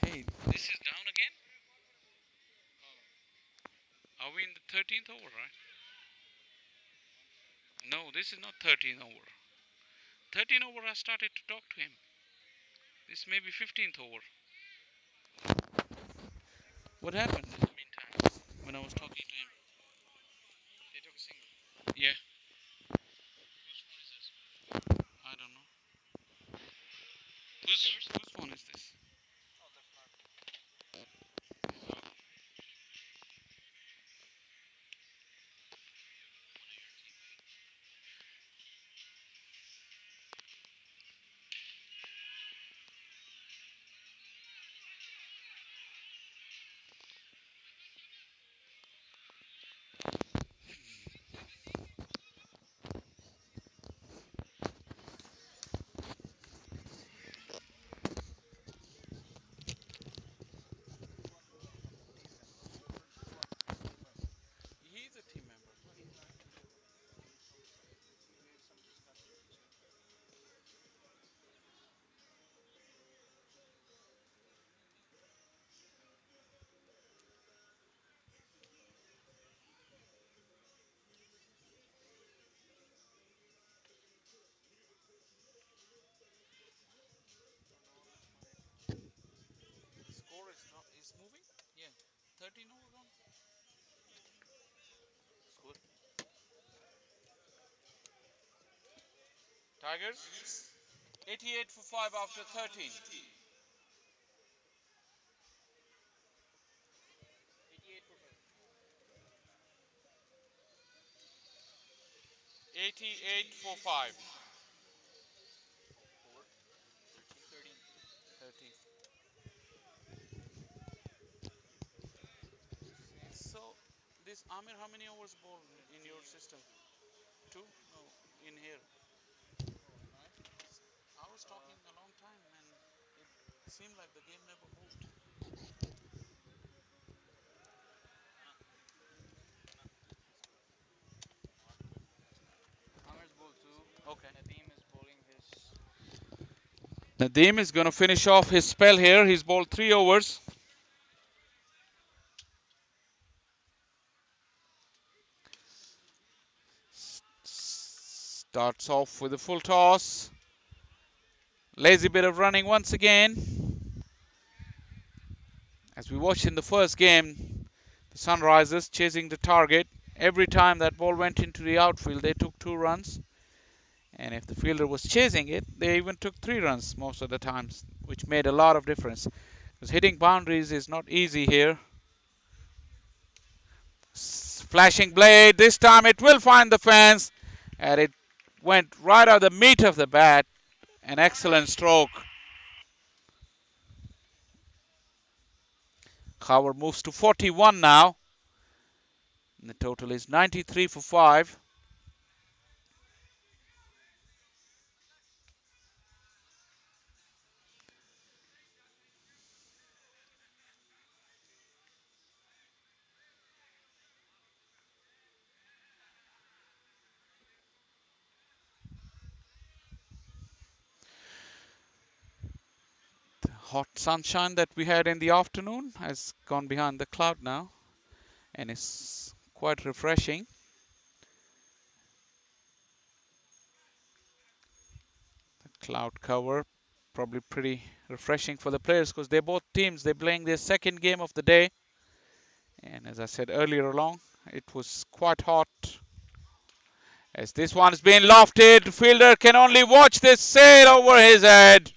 S2: Hey, this is down again? Are we in the 13th over, right? No, this is not 13th over. 13th over, I started to talk to him. This may be 15th over. What happened in the meantime when I was talking to him? 13 over gone.
S1: Score.
S2: Tigers 88 for 5 after 13. 88 for 5.
S1: 4, 13.
S2: 13. So, this Amir, how many overs bowled in your system? Two? No, in here.
S3: Oh, am I?
S2: I was talking a long time and it seemed like the game never moved.
S1: Anna, Anna,
S3: Amir's ball 2.
S2: Okay.
S3: Nadeem is bowling his.
S2: Nadeem is going to finish off his spell here. He's bowled 3 overs. Starts off with a full toss. Lazy bit of running once again. As we watched in the first game, the Sunrisers chasing the target. Every time that ball went into the outfield, they took 2 runs. And if the fielder was chasing it, they even took 3 runs most of the times, which made a lot of difference. Because hitting boundaries is not easy here. Flashing blade. This time it will find the fence. And it went right out the meat of the bat. An excellent stroke. Howard moves to 41 now. And the total is 93 for 5. The hot sunshine that we had in the afternoon has gone behind the cloud now and is quite refreshing. The cloud cover probably pretty refreshing for the players because they're both teams. They're playing their second game of the day. And as I said earlier along, it was quite hot. As this one's been lofted, the fielder can only watch this sail over his head.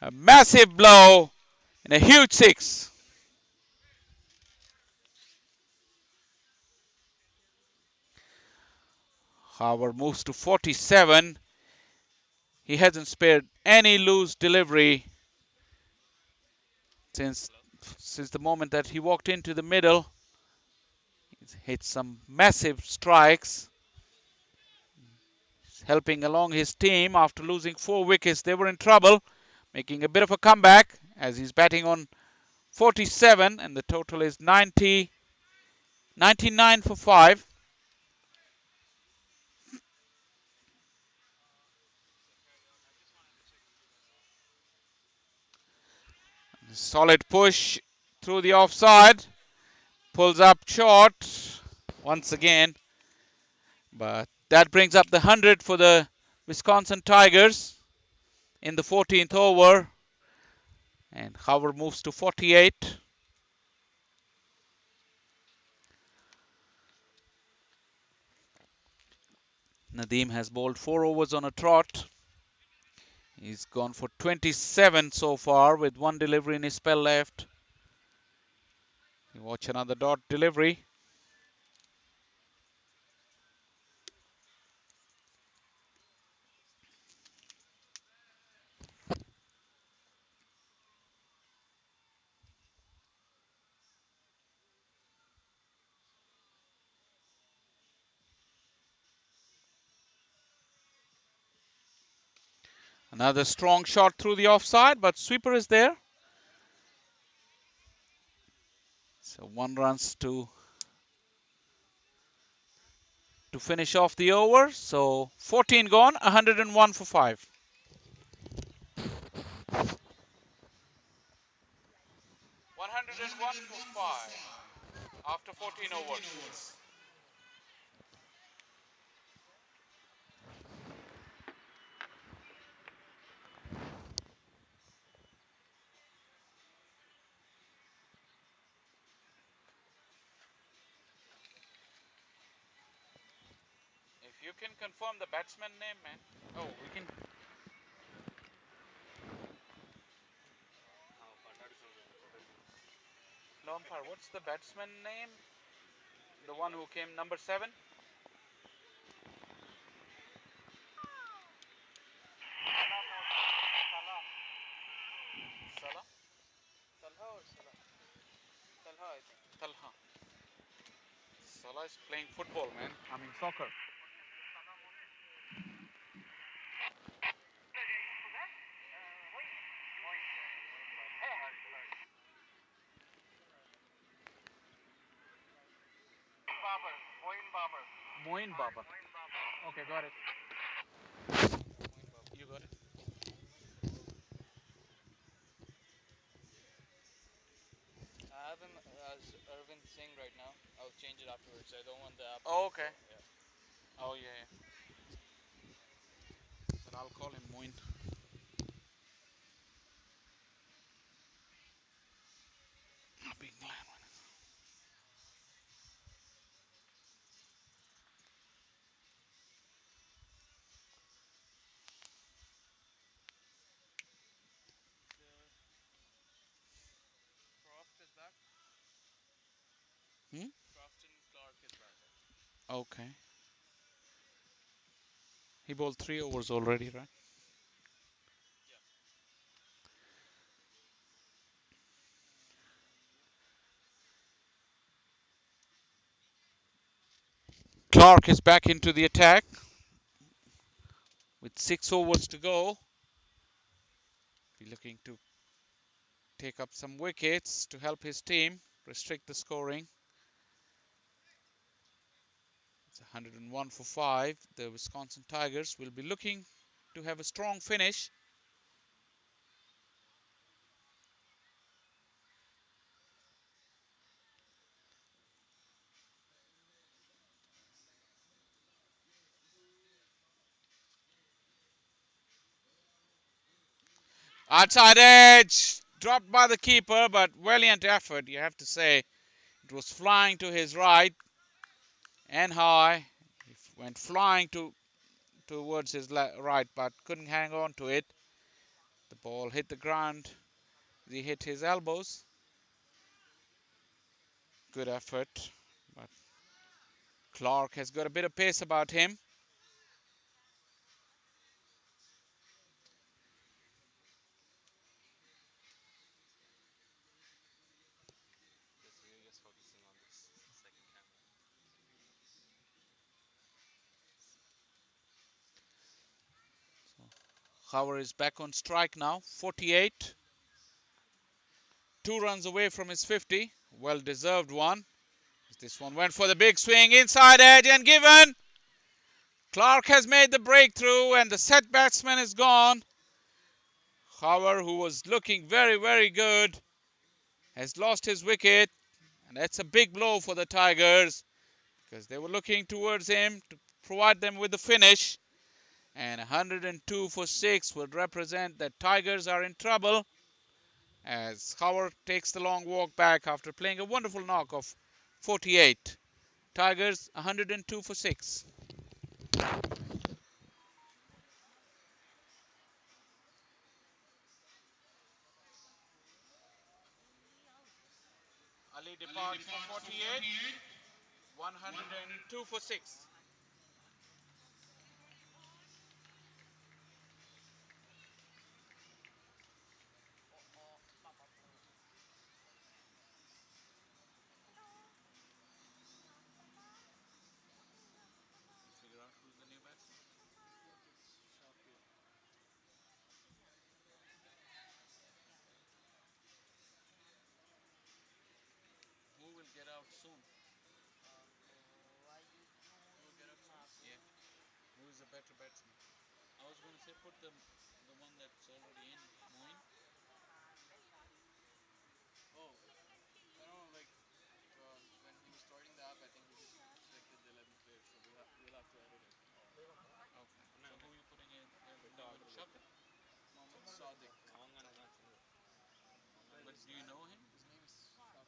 S2: A massive blow and a huge six. Howard moves to 47. He hasn't spared any loose delivery since since the moment that he walked into the middle. He's hit some massive strikes, helping along his team after losing 4 wickets. They were in trouble, making a bit of a comeback as he's batting on 47, and the total is 99 for 5. Solid push through the offside, pulls up short once again, but that brings up the 100 for the Wisconsin Tigers in the 14th over, and Howard moves to 48. Nadeem has bowled 4 overs on a trot. He's gone for 27 so far with 1 delivery in his spell left. You watch another dot delivery. Another strong shot through the offside, but sweeper is there. So 1 runs to finish off the over. So 14 gone, 101 for 5. 101 for 5 after 14 overs. You can confirm the batsman name, man. Oh, we can. No umpire. What's the batsman name? The one who came number 7? Salah?
S3: Talha or Salah? Talha, I think.
S2: Talha. Salah is playing football, man. I mean soccer. Moin Baba. Okay, got it. You got it.
S3: I have him as Irvin Singh right now. I'll change it afterwards. I don't want the app to
S2: Oh,
S3: go.
S2: okay.
S3: Yeah.
S2: Oh, yeah, yeah. Then I'll call him Moin. Big man.
S3: The Croft is back.
S2: Hmm?
S3: Crofton Clark is back actually.
S2: Okay. He bowled 3 overs already, right?
S3: Yeah. Yep.
S2: Clark is back into the attack with 6 overs to go. Be looking to take up some wickets to help his team restrict the scoring. It's 101 for 5. The Wisconsin Tigers will be looking to have a strong finish. Outside edge, dropped by the keeper, but valiant effort, you have to say. It was flying to his right and high. It went flying towards his right, but couldn't hang on to it. The ball hit the ground. He hit his elbows. Good effort, but Clark has got a bit of pace about him.
S3: Just you just focusing on this second camera.
S2: Howard is back on strike now, 48. 2 runs away from his 50. Well deserved one. This one went for the big swing, inside edge and given. Clark has made the breakthrough and the set batsman is gone. Howard, who was looking very, very good, has lost his wicket. And that's a big blow for the Tigers because they were looking towards him to provide them with the finish. And 102 for 6 would represent that Tigers are in trouble as Howard takes the long walk back after playing a wonderful knock of 48. Tigers 102 for 6. Ali departs for 48. 102 for 6. You figure out who's the new batsman?
S3: I think it's Shakir.
S2: Who will get out soon?
S3: Who will get out soon?
S2: Yeah. Who is a better batsman? I was going to say put the one that's already in, Moin.
S3: Oh, I don't know. Like when he was starting the app, I think he just selected the 11th player. So we'll have to edit it.
S2: Okay. So who are you putting in Shakir?
S3: Mohammed Sadiq.
S2: But do you know him?
S3: His name is Shakir.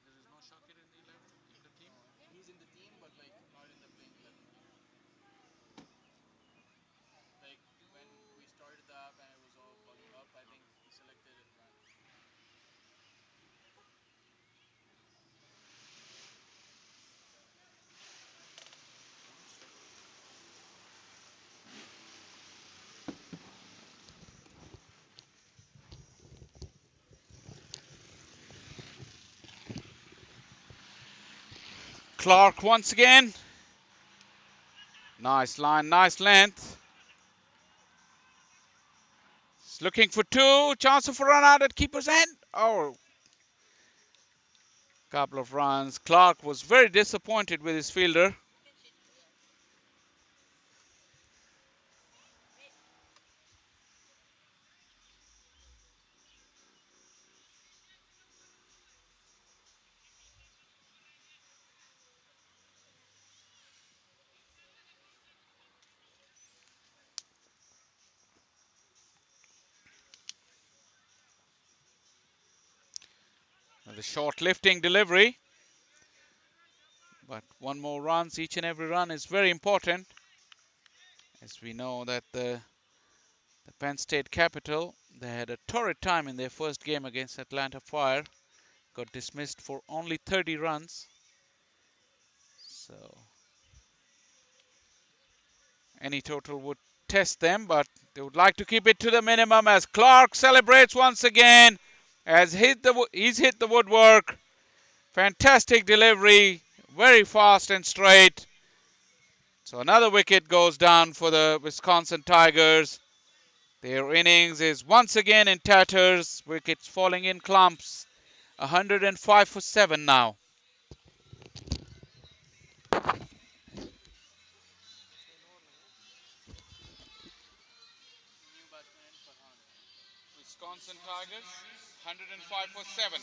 S2: There is no Shakir in the 11 in the team.
S3: He's in the team, but like not in the playing 11.
S2: Clark once again. Nice line, nice length. He's looking for two. Chance of a run out at keeper's end. Oh, couple of runs. Clark was very disappointed with his fielder. The short lifting delivery. But one more runs. Each and every run is very important. As we know that the Penn State Capital, they had a torrid time in their first game against Atlanta Fire. Got dismissed for only 30 runs. So any total would test them, but they would like to keep it to the minimum as Clark celebrates once again. He's hit the woodwork. Fantastic delivery, very fast and straight. So another wicket goes down for the Wisconsin Tigers. Their innings is once again in tatters. Wickets falling in clumps. 105 for 7 now. Wisconsin Tigers, 105 for 7.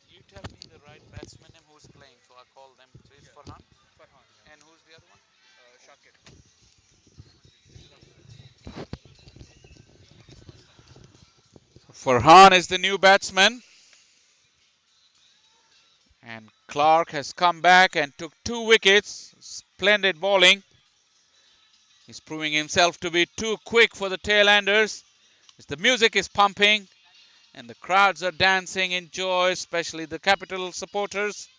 S2: You tell me the right batsman name who's playing, so I call them. So it's Farhan.
S4: Farhan, yeah.
S2: And who's the other one?
S4: Shakir.
S2: Farhan is the new batsman. And Clark has come back and took 2 wickets. Splendid bowling. He's proving himself to be too quick for the tail-enders. As the music is pumping and the crowds are dancing in joy, especially the Capital supporters.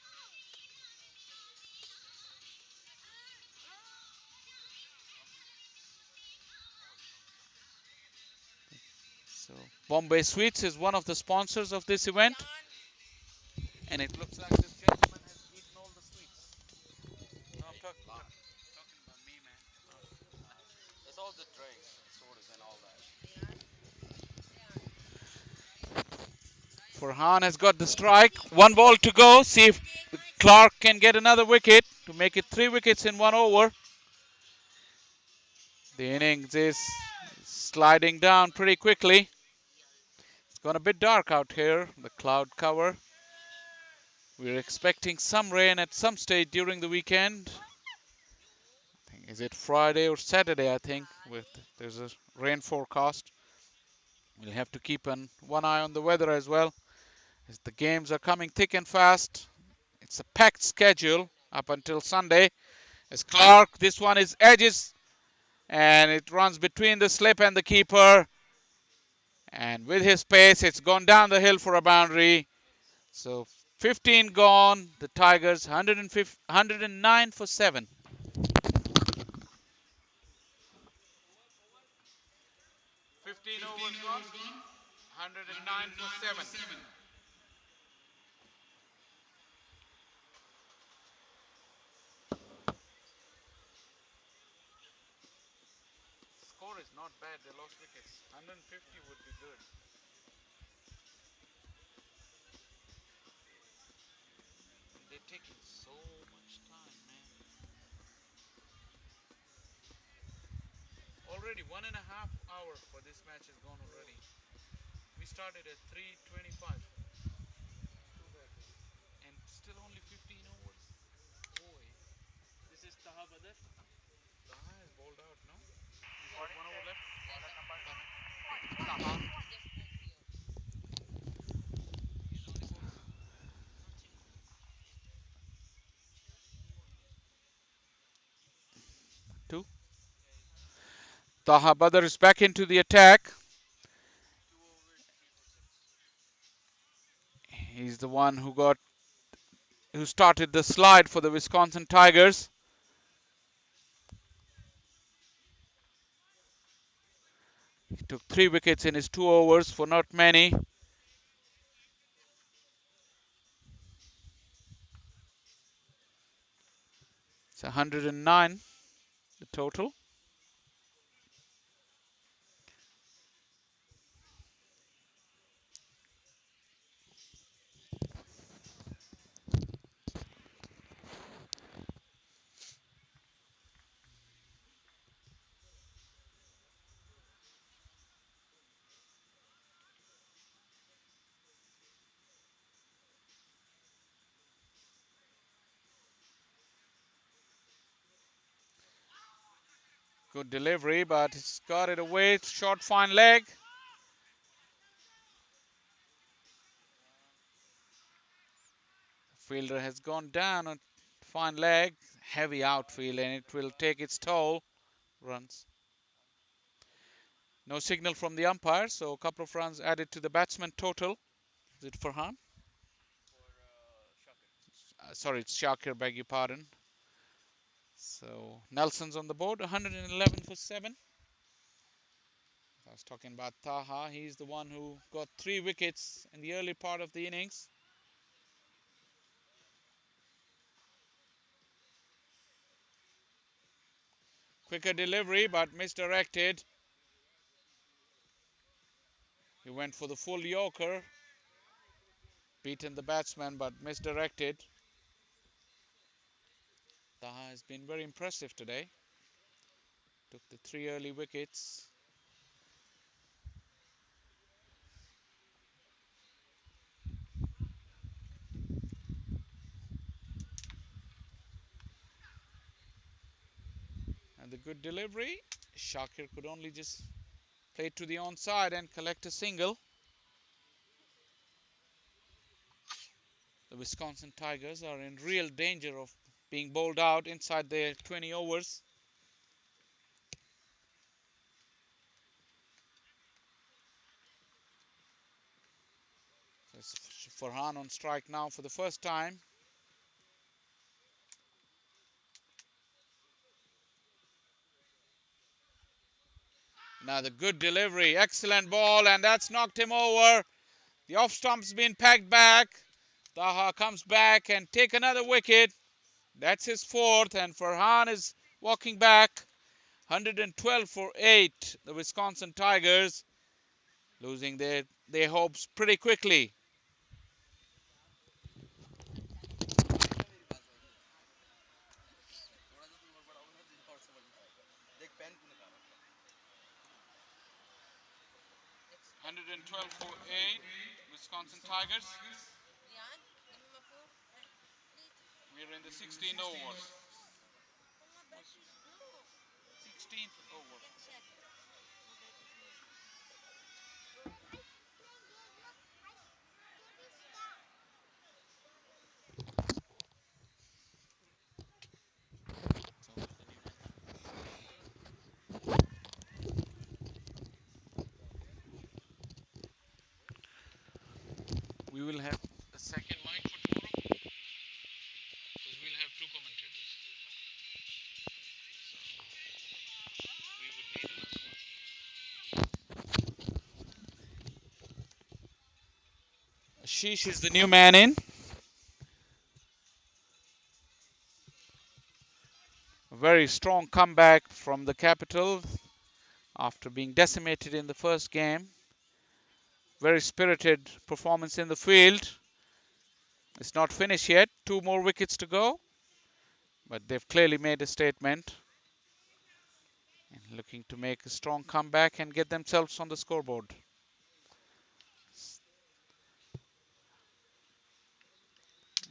S2: So Bombay Sweets is one of the sponsors of this event. And it looks like this gentleman has eaten all the sweets. No, I'm talking about me, man. That's all the drinks and sodas and all that. Farhan has got the strike. 1 ball to go. See if Clark can get another wicket to make it 3 wickets in 1 over. The innings is sliding down pretty quickly. It's gone a bit dark out here. The cloud cover. We're expecting some rain at some stage during the weekend. Is it Friday or Saturday? I think there's a rain forecast. We'll have to keep one eye on the weather as well, as the games are coming thick and fast. It's a packed schedule up until Sunday. As Clark, this one is edges, and it runs between the slip and the keeper. And with his pace, it's gone down the hill for a boundary. So 15 gone. The Tigers 109 for 7. 15 overs gone. 109 for 7. Score is not bad. They lost wickets. 150 would be good. They're taking so much time, man. Already 1.5 hour for this match is gone already. We started at 3:25 and still only 15 overs. Boy,
S3: This is Taha Badr.
S2: Taha has bowled out, no? He's got 1 over left. Two. Taha Badr is back into the attack. He's the one who started the slide for the Wisconsin Tigers. He took 3 wickets in his 2 overs for not many. It's 109 the total. Good delivery, but it's got it away. Short fine leg. Fielder has gone down on fine leg. Heavy outfield, and it will take its toll. Runs. No signal from the umpire, so a couple of runs added to the batsman total. Is it Farhan? Sorry, it's Shakir, beg your pardon. So Nelson's on the board, 111 for 7. I was talking about Taha. He's the one who got 3 wickets in the early part of the innings. Quicker delivery, but misdirected. He went for the full Yorker. Beaten the batsman, but misdirected. Taha has been very impressive today. Took the 3 early wickets. And the good delivery. Shakir could only just play to the onside and collect a single. The Wisconsin Tigers are in real danger of being bowled out inside their 20 overs. It's Farhan on strike now for the first time. Now the good delivery, excellent ball, and that's knocked him over. The off stump's been packed back. Taha comes back and take another wicket. That's his 4th, and Farhan is walking back. 112 for 8. The Wisconsin Tigers losing their hopes pretty quickly.
S3: देख pen तूने कहा रखा
S2: 112 for 8. Wisconsin Tigers.
S3: Yan, give me my phone. Please.
S2: We're in the 16th over.
S3: But my battery is low.
S2: 16th over.
S3: Then check. My battery is low.
S2: We will have a second mic for tomorrow because we'll have 2 commentators. We would need another one. Ashish is the new man in. A very strong comeback from the capital after being decimated in the first game. Very spirited performance in the field. It's not finished yet. 2 more wickets to go. But they've clearly made a statement and looking to make a strong comeback and get themselves on the scoreboard.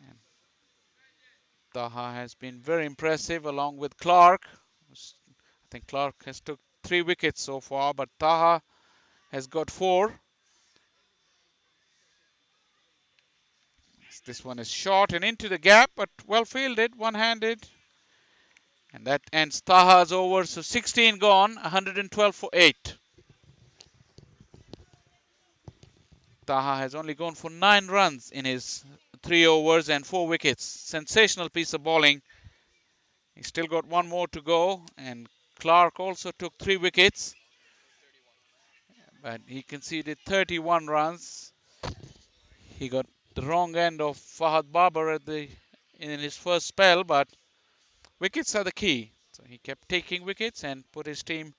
S2: And Taha has been very impressive along with Clark. I think Clark has took 3 wickets so far, but Taha has got 4. This one is short and into the gap, but well fielded, one-handed. And that ends Taha's over. So 16 gone, 112 for 8. Taha has only gone for 9 runs in his 3 overs and 4 wickets. Sensational piece of bowling. He's still got 1 more to go, and Clark also took 3 wickets, but he conceded 31 runs. He got the wrong end of Fahad Babar in his first spell, but Wickets are the key. So he kept taking wickets and put his team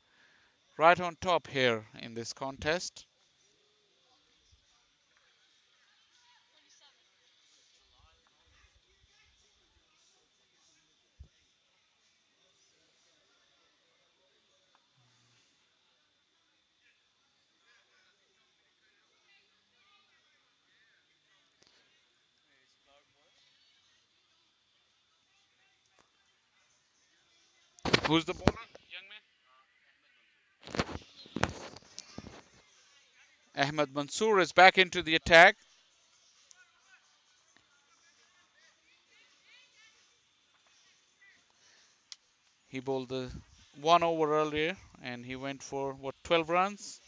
S2: right on top here in this contest. Who's the bowler, young man? Ahmed Mansoor is back into the attack. He bowled the 1 over earlier and he went for what, 12 runs?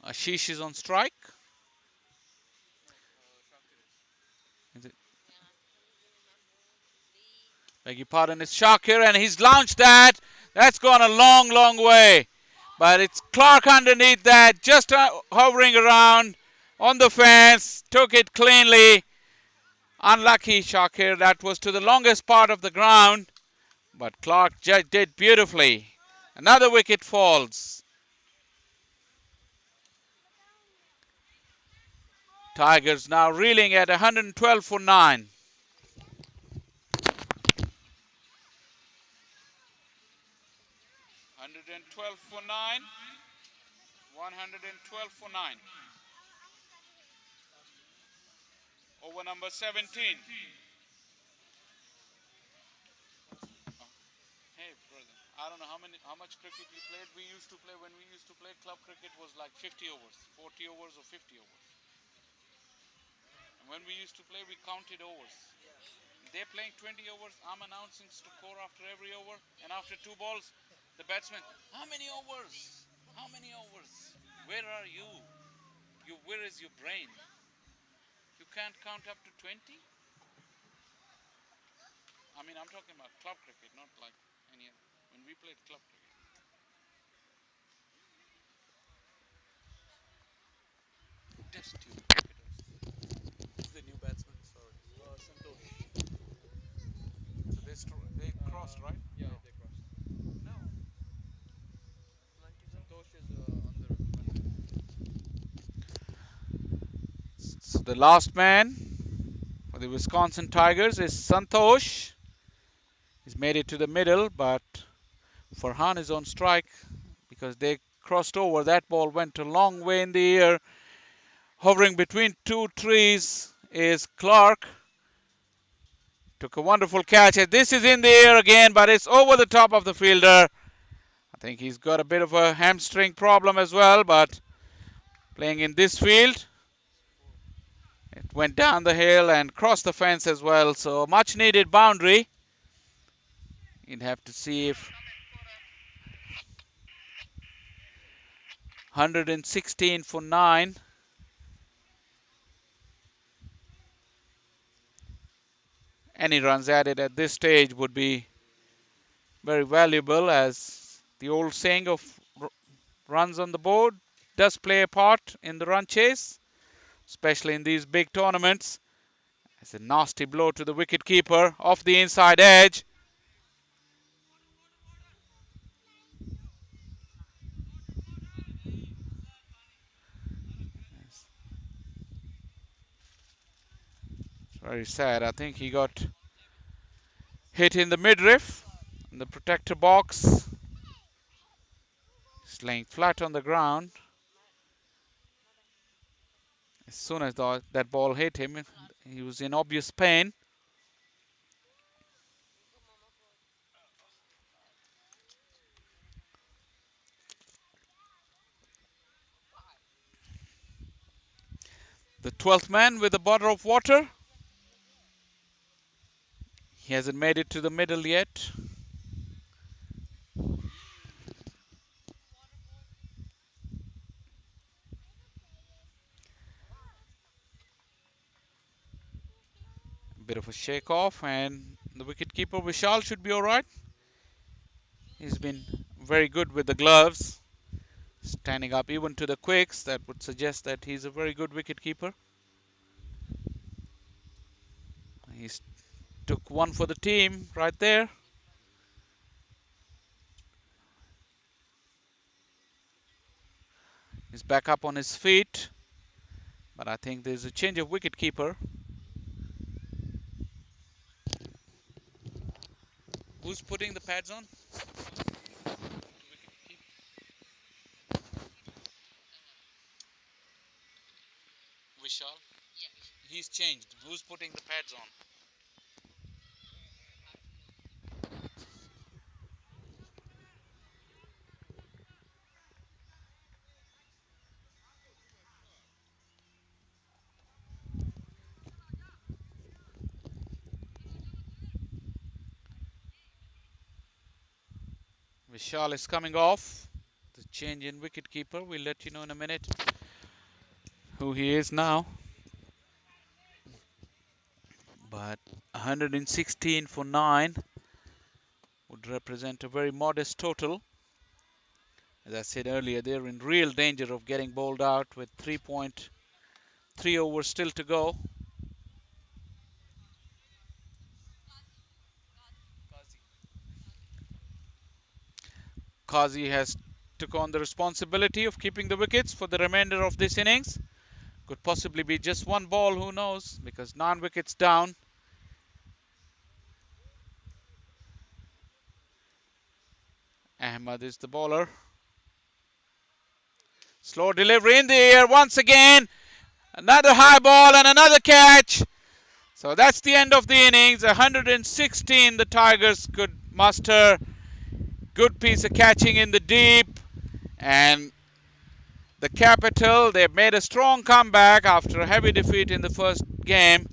S2: Ashish is on strike. Is it? Beg your pardon, it's Shakir and he's launched that. That's gone a long, long way. But it's Clark underneath that, just hovering around on the fence. Took it cleanly. Unlucky Shakir, that was to the longest part of the ground. But Clark did beautifully. Another wicket falls. Tigers now reeling at 112 for 9. 112 for 9. 112 for 9. Over number 17. Hey brother, I don't know how much cricket you played. We used to play when we used to play club cricket was like 50 overs, 40 overs or 50 overs. And when we used to play, we counted overs. They're playing 20 overs. I'm announcing score after every over, and after two balls, the batsman, how many overs? How many overs? Where are you? Where is your brain? You can't count up to 20? I mean, I'm talking about club cricket, not like any other. When we played club cricket. Test tube cricketers.
S1: The new batsman, sorry. Santosh.
S2: So they crossed, right?
S1: Yeah,
S2: No.
S1: they crossed.
S2: No.
S1: Santosh is under 100.
S2: So the last man for the Wisconsin Tigers is Santosh. He's made it to the middle, but Farhan is on strike because they crossed over. That ball went a long way in the air. Hovering between two trees is Clark. Took a wonderful catch. And this is in the air again, but it's over the top of the fielder. I think he's got a bit of a hamstring problem as well, but playing in this field, it went down the hill and crossed the fence as well. So much needed boundary. You'd have to see if 116 for 9. Any runs added at this stage would be very valuable, as the old saying of runs on the board does play a part in the run chase, especially in these big tournaments. It's a nasty blow to the wicket keeper off the inside edge. It's very sad. I think he got hit in the midriff in the protector box. He's laying flat on the ground. As soon as that ball hit him, he was in obvious pain. The 12th man with a bottle of water. He hasn't made it to the middle yet. A bit of a shake off, and the wicketkeeper Vishal should be all right. He's been very good with the gloves, standing up even to the quicks. That would suggest that he's a very good wicket keeper. He's took one for the team right there. He's back up on his feet, but I think there's a change of wicket keeper. Who's putting the pads on? Vishal. He's changed. Who's putting the pads on? Vishal is coming off. The change in wicket keeper. We'll let you know in a minute who he is now. But 116 for 9 would represent a very modest total. As I said earlier, they're in real danger of getting bowled out with 3.3 overs still to go. Kazi has took on the responsibility of keeping the wickets for the remainder of this innings. Could possibly be just one ball, who knows, because 9 wickets down. Ahmad is the bowler. Slow delivery in the air once again. Another high ball and another catch. So that's the end of the innings. 116 the Tigers could muster. Good piece of catching in the deep. And the Capital, they've made a strong comeback after a heavy defeat in the first game.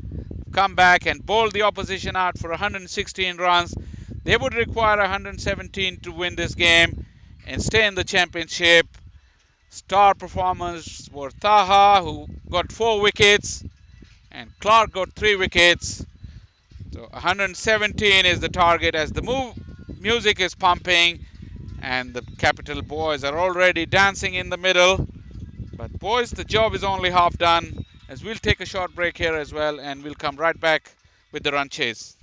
S2: Come back and bowl the opposition out for 116 runs. They would require 117 to win this game and stay in the championship. Star performers were Taha, who got 4 wickets, and Clark got 3 wickets. So 117 is the target as the music is pumping and the Capital boys are already dancing in the middle. But boys, the job is only half done, as we'll take a short break here as well and we'll come right back with the run chase.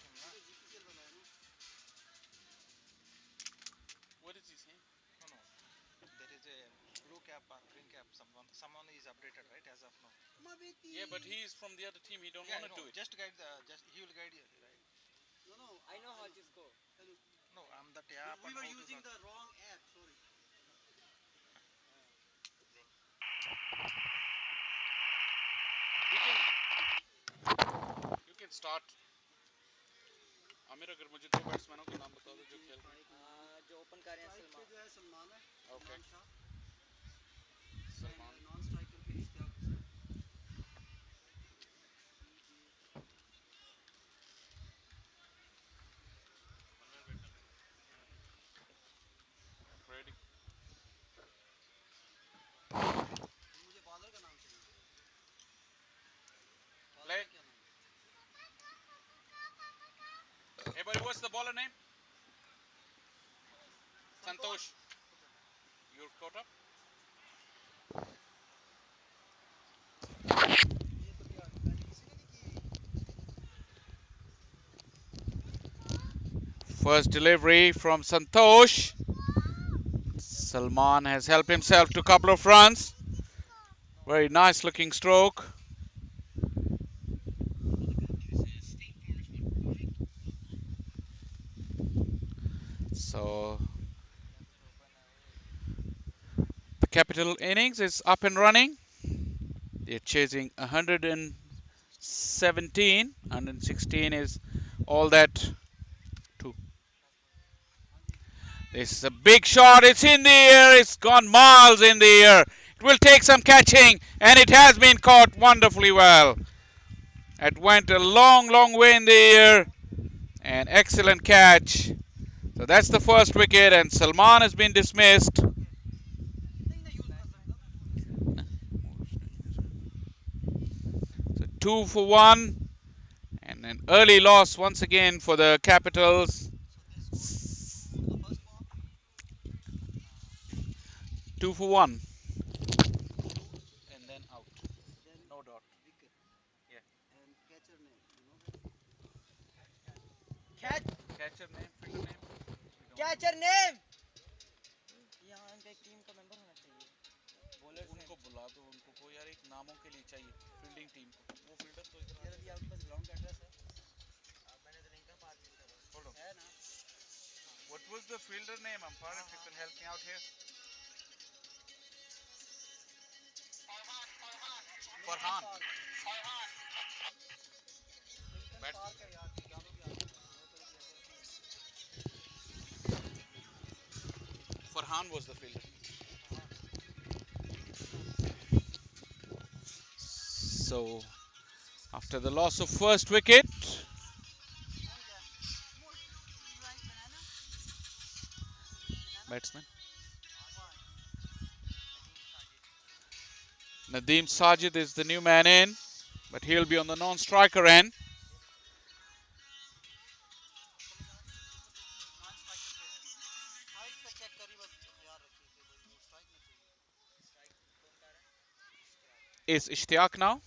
S3: him, na?
S1: What is he saying?
S3: No, no. There is a blue cap or green cap. Someone is updated, right? As of now.
S1: Yeah, but he's from the other team. He don't
S3: Yeah,
S1: want
S3: I
S1: to
S3: know.
S1: do it.
S3: Just guide the. Just he will guide you, right? No, I'm the app and how to log.
S1: You can you can start. Aamir अगर मुझे दो बैट्समैनों के नाम बता दो जो खेल रहे हैं. Okay. Salman. Ready. Play. Hey buddy, what's the bowler name? Santosh. You're caught up.
S2: First delivery from Santosh. Salman has helped himself to a couple of runs. Very nice looking stroke. So the capital innings is up and running. They're chasing 117. 116 is all that. Two. This is a big shot. It's in the air. It's gone miles in the air. It will take some catching, and it has been caught wonderfully well. It went a long, long way in the air. An excellent catch. So that's the first wicket, and Salman has been dismissed. So 2 for 1, and an early loss once again for the Capitals. 2 for 1.
S1: And then out. No dot. Yeah. Catcher name, fielder name. We don't know. उनको बुला दो उनको को यार एक नामों के लिए चाहिए फील्डिंग टीम को वो फील्डर तो इधर hold on. What was the fielder name umpire if you could help me out here? Farhan. Farhan was the fielder.
S2: So after the loss of first wicket, batsman Nadeem Sajid is the new man in, but he'll be on the non-striker end. Is Ishtiaq now?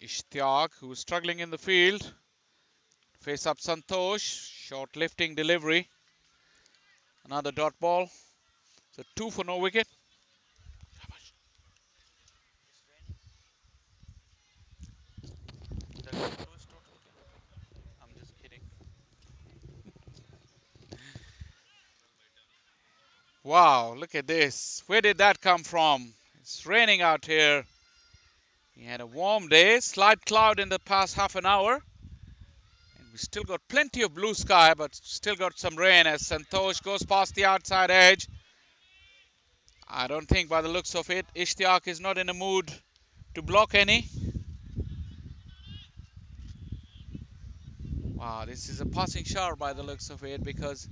S2: Ishtiaq, who is struggling in the field, face up Santosh. Short lifting delivery. Another dot ball. So 2 for no wicket.
S1: I'm just kidding.
S2: Wow, look at this. Where did that come from? It's raining out here. We had a warm day, slight cloud in the past half an hour. And we still got plenty of blue sky, but still got some rain as Santosh goes past the outside edge. I don't think by the looks of it, Ishtiaq is not in a mood to block any. Wow, this is a passing shower by the looks of it because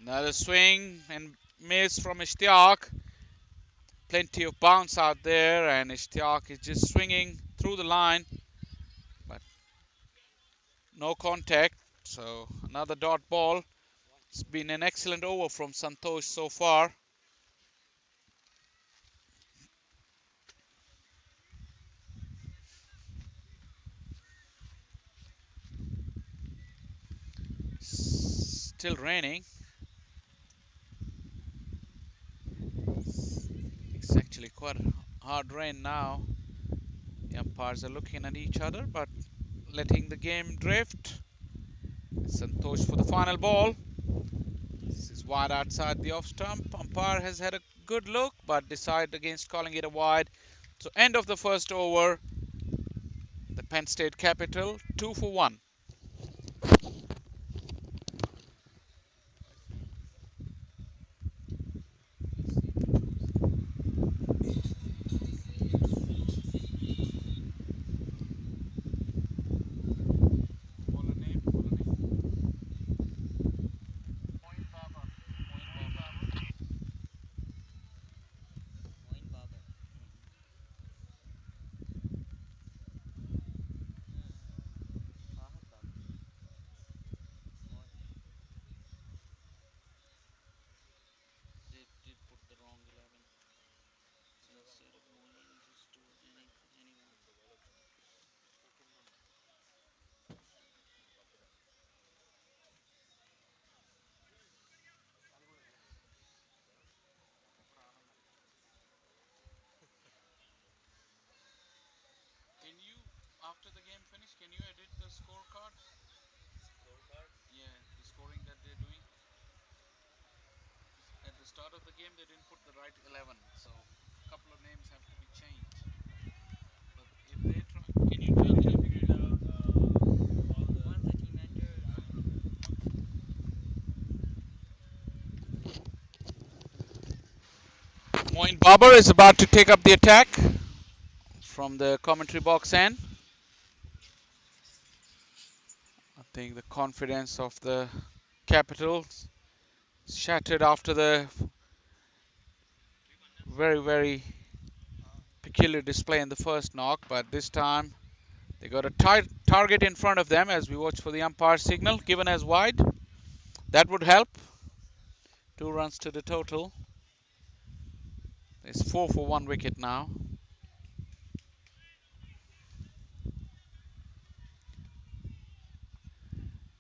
S2: Another swing and miss from Ishtiaq. Plenty of bounce out there, and Ishtiaq is just swinging through the line, but no contact. So another dot ball. It's been an excellent over from Santosh so far. Still raining. It's actually quite a hard rain now. The umpires are looking at each other but letting the game drift. Santosh for the final ball. This is wide outside the off stump. Umpire has had a good look but decided against calling it a wide. So end of the first over. The Penn State Capital 2 for 1.
S1: Moin Baba. Fahad Baba. Moin. They did put the wrong 11. So instead of Moin, just do anyone.
S2: Can you, after the game finish, can you edit the scorecard? Yeah, the scoring that they're doing. At the start of the game, they didn't put the right 11, so a couple of names have to be changed. But if they try, can you tell them?
S1: Once the team enters,
S2: Moin Babar is about to take up the attack from the commentary box end. I think the confidence of the Capitals shattered after the very peculiar display in the first knock, but this time they got a target in front of them as we watch for the umpire signal given as wide. That would help. 2 runs to the total. It's 4 for 1 wicket now.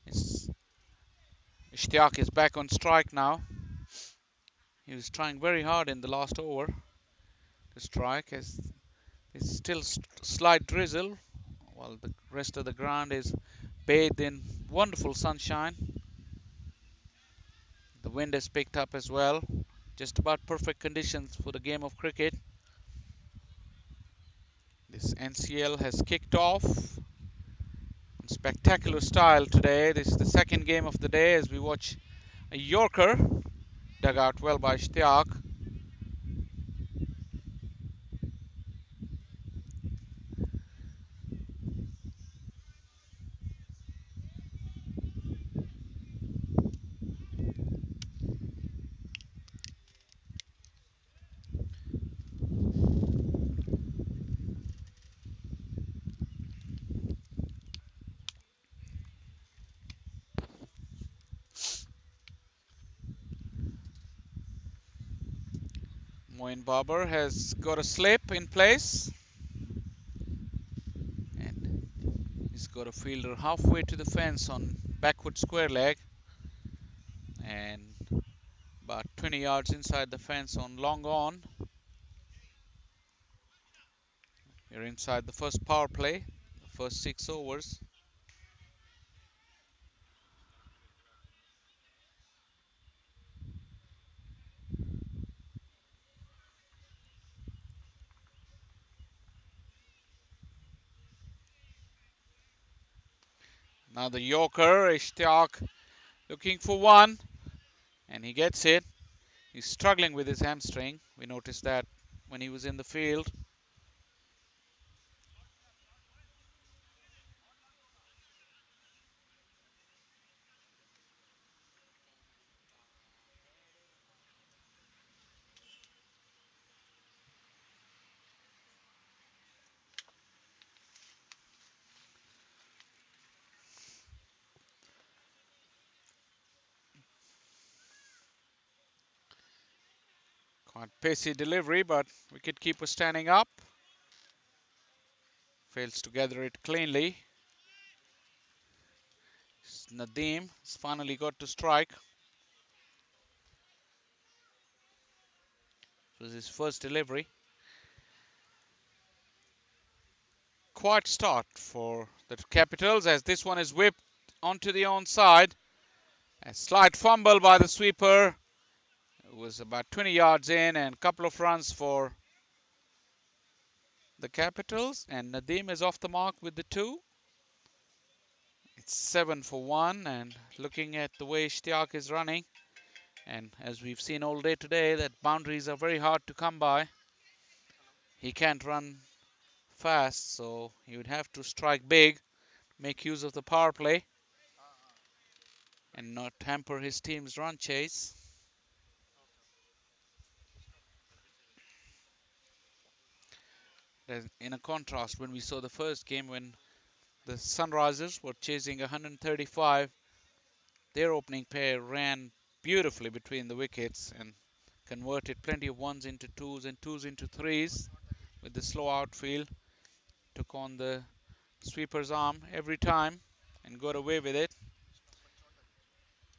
S2: It's, Ishtiaq is back on strike now. He was trying very hard in the last over to strike as it's still slight drizzle while the rest of the ground is bathed in wonderful sunshine. The wind has picked up as well. Just about perfect conditions for the game of cricket. This NCL has kicked off in spectacular style today. This is the second game of the day as we watch a Yorker dug out well by Ishtiaq. Moin Barber has got a slip in place and he's got a fielder halfway to the fence on backward square leg and about 20 yards inside the fence on long on. We're inside the first power play, the first 6 overs. Now the Yorker, Ishtiaq looking for one and he gets it. He's struggling with his hamstring. We noticed that when he was in the field. Quite pacey delivery, but wicketkeeper standing up. Fails to gather it cleanly. Nadeem has finally got to strike. It was his first delivery. Quiet start for the Capitals as this one is whipped onto the onside. A slight fumble by the sweeper. It was about 20 yards in and a couple of runs for the Capitals. And Nadeem is off the mark with the two. It's 7 for 1. And looking at the way Ishtiaq is running, and as we've seen all day today, that boundaries are very hard to come by. He can't run fast, so he would have to strike big, make use of the power play, and not hamper his team's run chase. In a contrast, when we saw the first game when the Sunrisers were chasing 135, their opening pair ran beautifully between the wickets and converted plenty of ones into twos and twos into threes with the slow outfield. Took on the sweeper's arm every time and got away with it,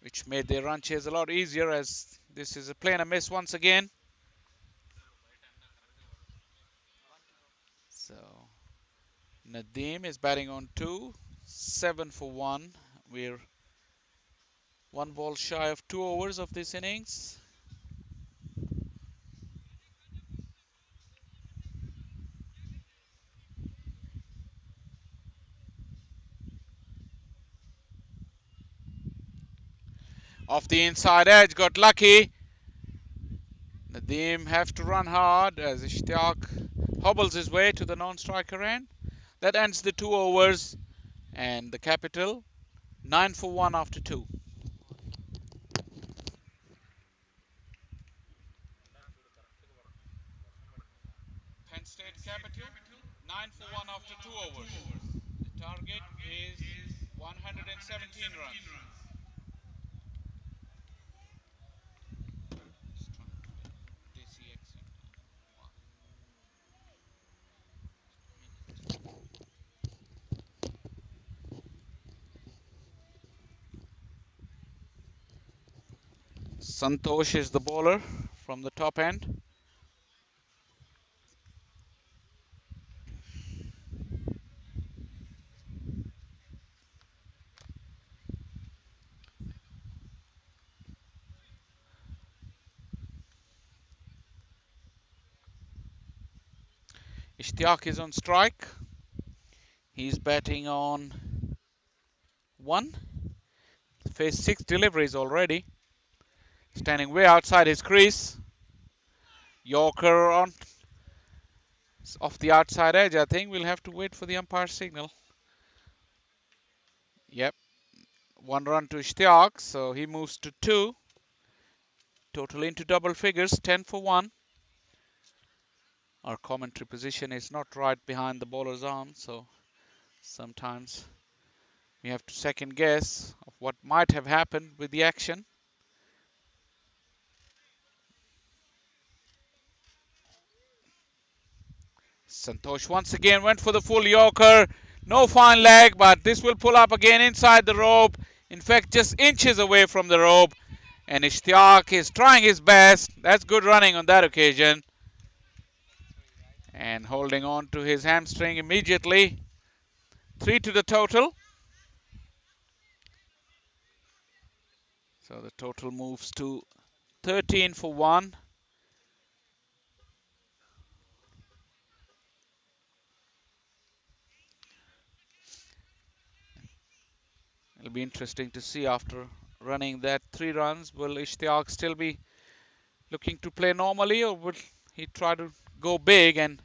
S2: which made their run chase a lot easier as this is a play and a miss once again. So Nadeem is batting on two, 7 for 1. We're one ball shy of 2 overs of this innings. Off the inside edge, got lucky. Nadeem have to run hard as Ishtiaq hobbles his way to the non-striker end. That ends the 2 overs and the Capital 9 for 1 after 2. Penn State Capital 9 for 1 after 2 overs. The target is 117 runs. Just trying to get a Desi accent. Santosh is the bowler from the top end. Ishtiaq is on strike. He's batting on 1. Faced 6 deliveries already. Standing way outside his crease. Yorker on off the outside edge. I think we'll have to wait for the umpire signal. Yep. 1 run to Ishtiaq, so he moves to 2. Total into double figures, 10 for 1. Our commentary position is not right behind the bowler's arm, so sometimes we have to second guess of what might have happened with the action. Santosh once again went for the full Yorker. No fine leg, but this will pull up again inside the rope. In fact, just inches away from the rope. And Ishtiaq is trying his best. That's good running on that occasion. And holding on to his hamstring immediately. 3 to the total. So the total moves to 13 for 1. It'll be interesting to see after running that 3 runs, will Ishtiaq still be looking to play normally or will he try to go big? And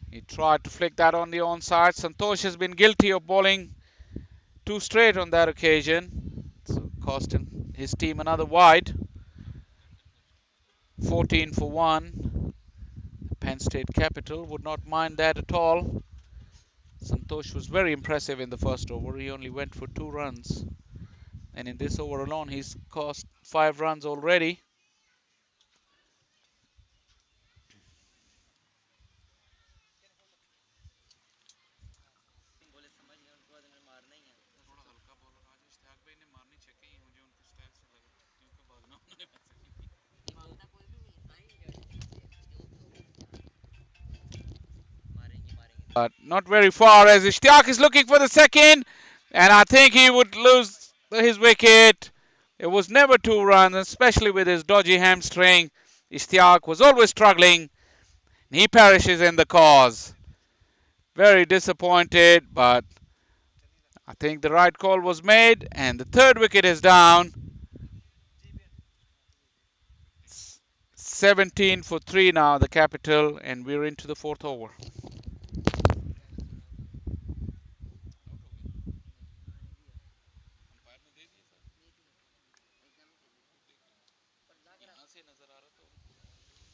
S2: he tried to flick that on the onside. Santosh has been guilty of bowling 2 straight on that occasion. So costing his team another wide. 14 for 1. Penn State Capital would not mind that at all. Santosh was very impressive in the first over. He only went for 2 runs. And in this over alone, he's cost 5 runs already. but not very far as Ishtiaq is looking for the second, and I think he would lose his wicket. It was never 2 runs, especially with his dodgy hamstring. Ishtiaq was always struggling. He perishes in the cause. Very disappointed, but I think the right call was made, and the third wicket is down. 17 for 3 now, the capital, and we're into the fourth over.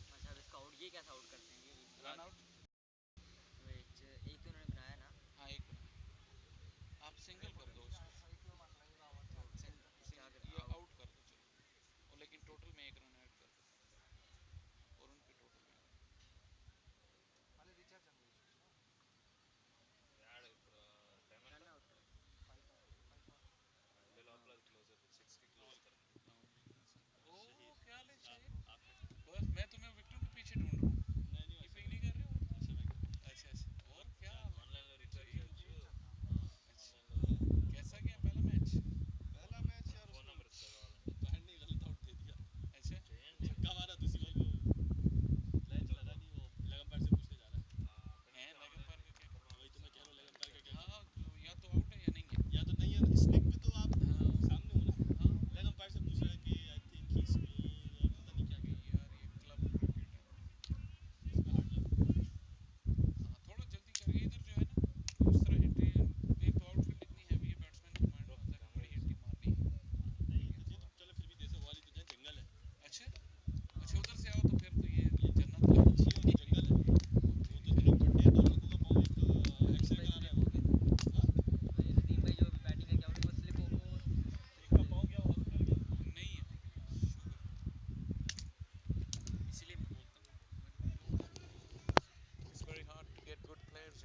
S3: अच्छा अब इसका out ये कैसे out करते हैं ये run out एक ही उन्होंने बनाया ना क्या कर आउट रन आउट करो नदीम भाई स्लिप हो गए थे वही नदीम भाई जो अभी बैटिंग करके आउट वो स्लिप हो वो स्लिप हो गए इसीलिए मैं बोलता हूँ
S2: It's very hard to get good players,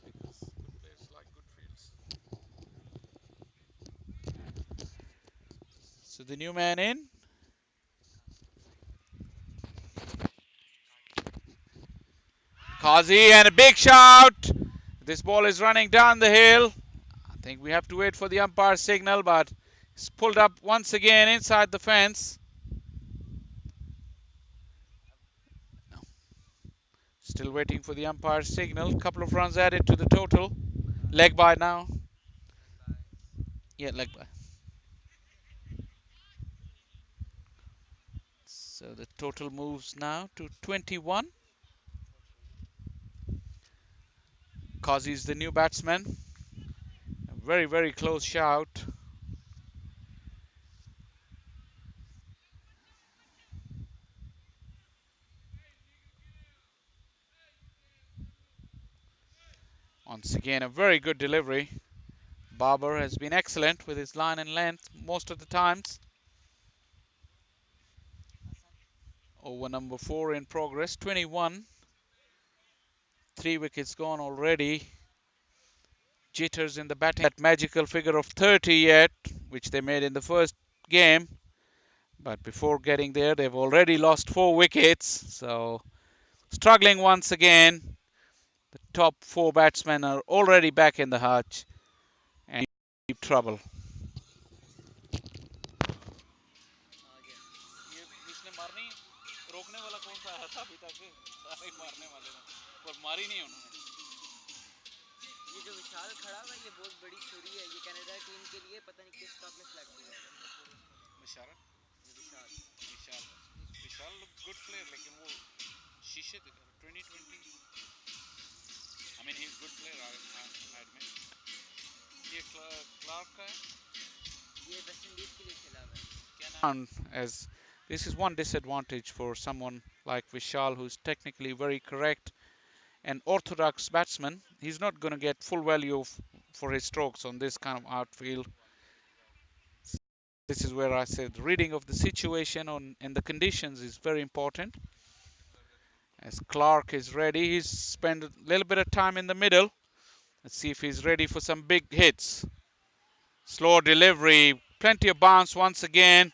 S2: because good players like good fields. So the new man in, Kazi, and a big shout. This ball is running down the hill. I think we have to wait for the umpire signal, but it's pulled up once again inside the fence. Still waiting for the umpire signal. Couple of runs added to the total. Leg by now. Yeah, leg by. So the total moves now to 21. Kazi is the new batsman. A very, very close shout. Once again, a very good delivery. Barber has been excellent with his line and length most of the times. Over number 4 in progress, 21. 3 wickets gone already. Jitters in the batting. That magical figure of 30 yet, which they made in the first game. But before getting there, they've already lost 4 wickets. So struggling once again. The top 4 batsmen are already back in the hutch and deep trouble.
S3: आ गया
S2: ये जिसने मारनी रोकने वाला कौन सा आया था अभी तक सारे मारने वाले थे पर मारी नहीं उन्होंने
S3: ये जो विशाल खड़ा हुआ है ये बहुत बड़ी छुरी है ये कनाडा टीम के लिए पता नहीं किस कप में सिलेक्ट हुआ है
S2: बशारत
S3: ये विशाल
S2: विशाल विशाल गुड प्लेयर लेकिन वो शीशे की तरह 2020 I mean he is good player I admit ये क्लार्क का है
S3: ये वेस्ट इंडीज के लिए खेला हुआ है
S2: क्या नाम as this is one disadvantage for someone like Vishal who's technically very correct and orthodox batsman. He's not going to get full value for his strokes on this kind of outfield. This is where I said the reading of the situation on and the conditions is very important. As Clark is ready, he's spent a little bit of time in the middle. Let's see if he's ready for some big hits. Slow delivery, plenty of bounce once again.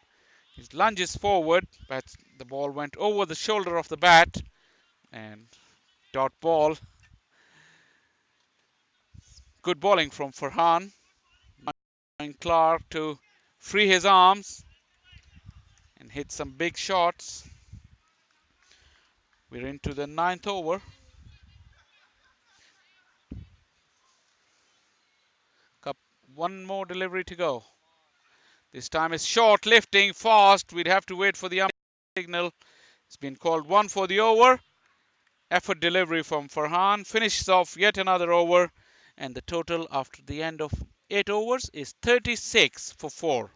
S2: He lunges forward, but the ball went over the shoulder of the bat and dot ball. Good bowling from Farhan. And Clark to free his arms and hit some big shots. We're into the ninth over. One more delivery to go. This time it's short, lifting, fast. We'd have to wait for the signal. It's been called one for the over. Effort delivery from Farhan finishes off yet another over. And the total after the end of 8 overs is 36 for 4.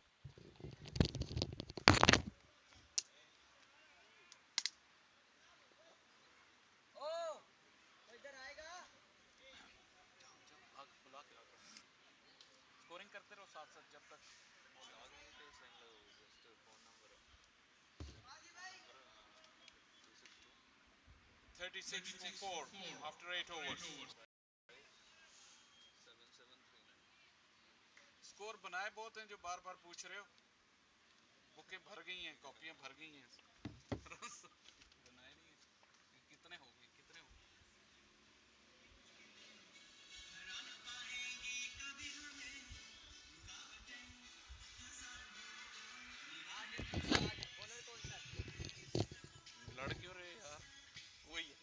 S2: Scoring करते रहो साथ साथ जब तक 36 for 4 after 8 overs. Score बनाए बहुत हैं जो बार बार पूछ रहे हो. बुकें भर गई हैं, कॉपियां भर गई हैं. बनाए नहीं है. कितने हो गए, कितने हो गए? लड़ क्यों रहे यार? वही है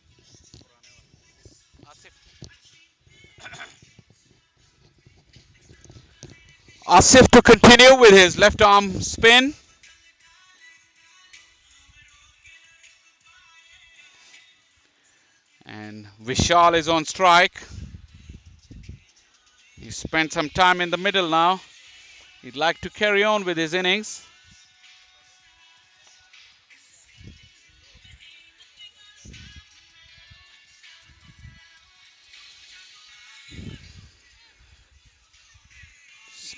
S2: पुराने वाला Asif. Asif to continue with his left arm spin. And Vishal is on strike. He spent some time in the middle now. He'd like to carry on with his innings.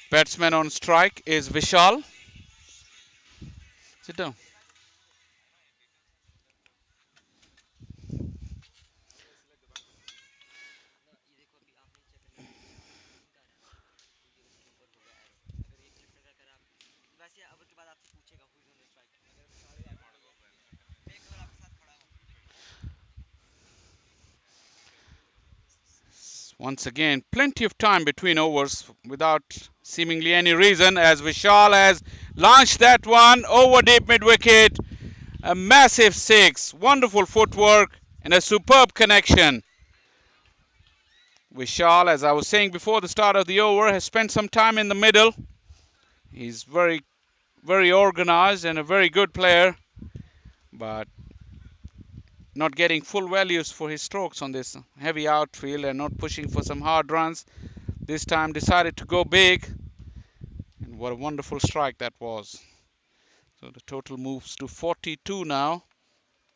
S2: Batsman on strike is Vishal. Sit down. Once again, plenty of time between overs without seemingly any reason as Vishal has launched that one over deep mid wicket. A massive six, wonderful footwork and a superb connection. Vishal, as I was saying before the start of the over, has spent some time in the middle. He's very organized and a very good player, but not getting full values for his strokes on this heavy outfield and not pushing for some hard runs. This time decided to go big, and what a wonderful strike that was. So the total moves to 42 now,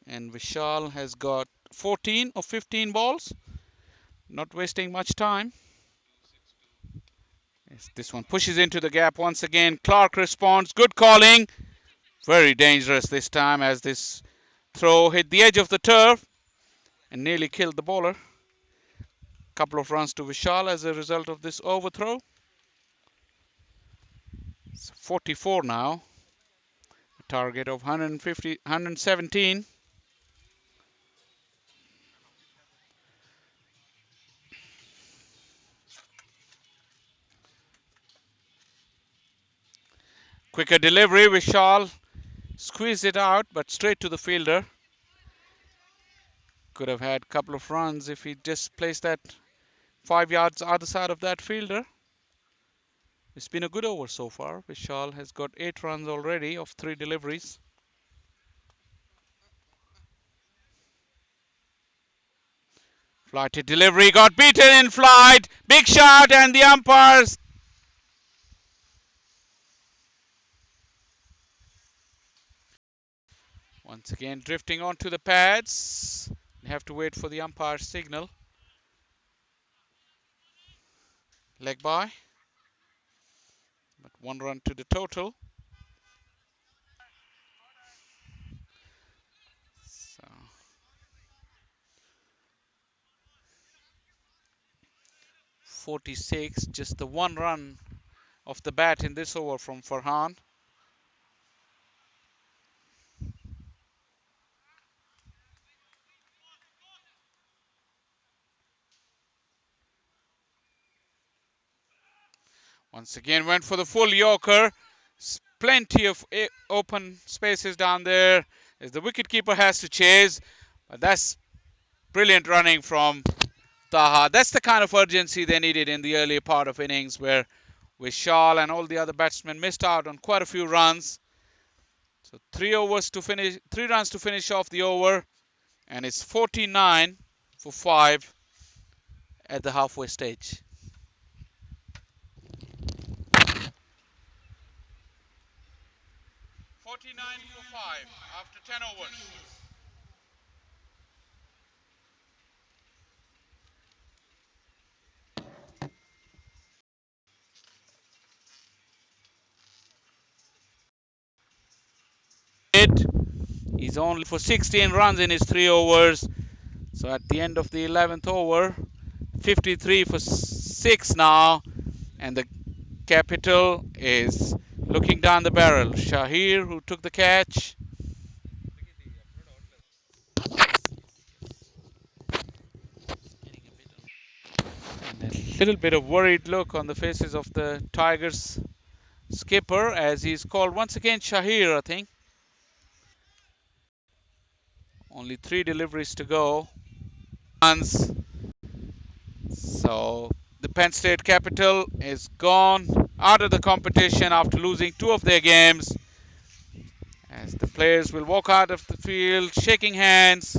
S2: and Vishal has got 14 or 15 balls. Not wasting much time. Yes, this one pushes into the gap once again. Clark responds. Good calling. Very dangerous this time as this throw hit the edge of the turf and nearly killed the bowler. Couple of runs to Vishal as a result of this overthrow. It's 44 now. A target of 150, 117. Quicker delivery. Vishal squeezed it out, but straight to the fielder. Could have had a couple of runs if he just placed that 5 yards other side of that fielder. It's been a good over so far. Vishal has got 8 runs already of 3 deliveries. Flighted delivery got beaten in flight. Big shot and the umpires. Once again drifting onto the pads. We have to wait for the umpire's signal. Leg by. But 1 run to the total. So 46, just the 1 run off the bat in this over from Farhan. Once again went for the full Yorker. Plenty of open spaces down there as the wicketkeeper has to chase. But that's brilliant running from Taha. That's the kind of urgency they needed in the earlier part of innings where Vishal and all the other batsmen missed out on quite a few runs. So 3 runs to finish off the over, and it's 49 for 5 at the halfway stage. 49 for 5 after 10 overs. He's only for 16 runs in his 3 overs. So at the end of the 11th over, 53 for 6 now, and the capital is looking down the barrel. Shahir, who took the catch. And a little bit of worried look on the faces of the Tigers skipper as he's called once again Shahir, I think. Only 3 deliveries to go. Runs. So the Penn State Capital is gone out of the competition after losing 2 of their games. As the players will walk out of the field shaking hands.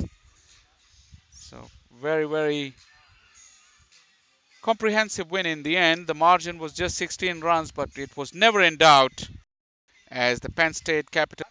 S2: So very, very comprehensive win in the end. The margin was just 16 runs, but it was never in doubt as the Penn State Capital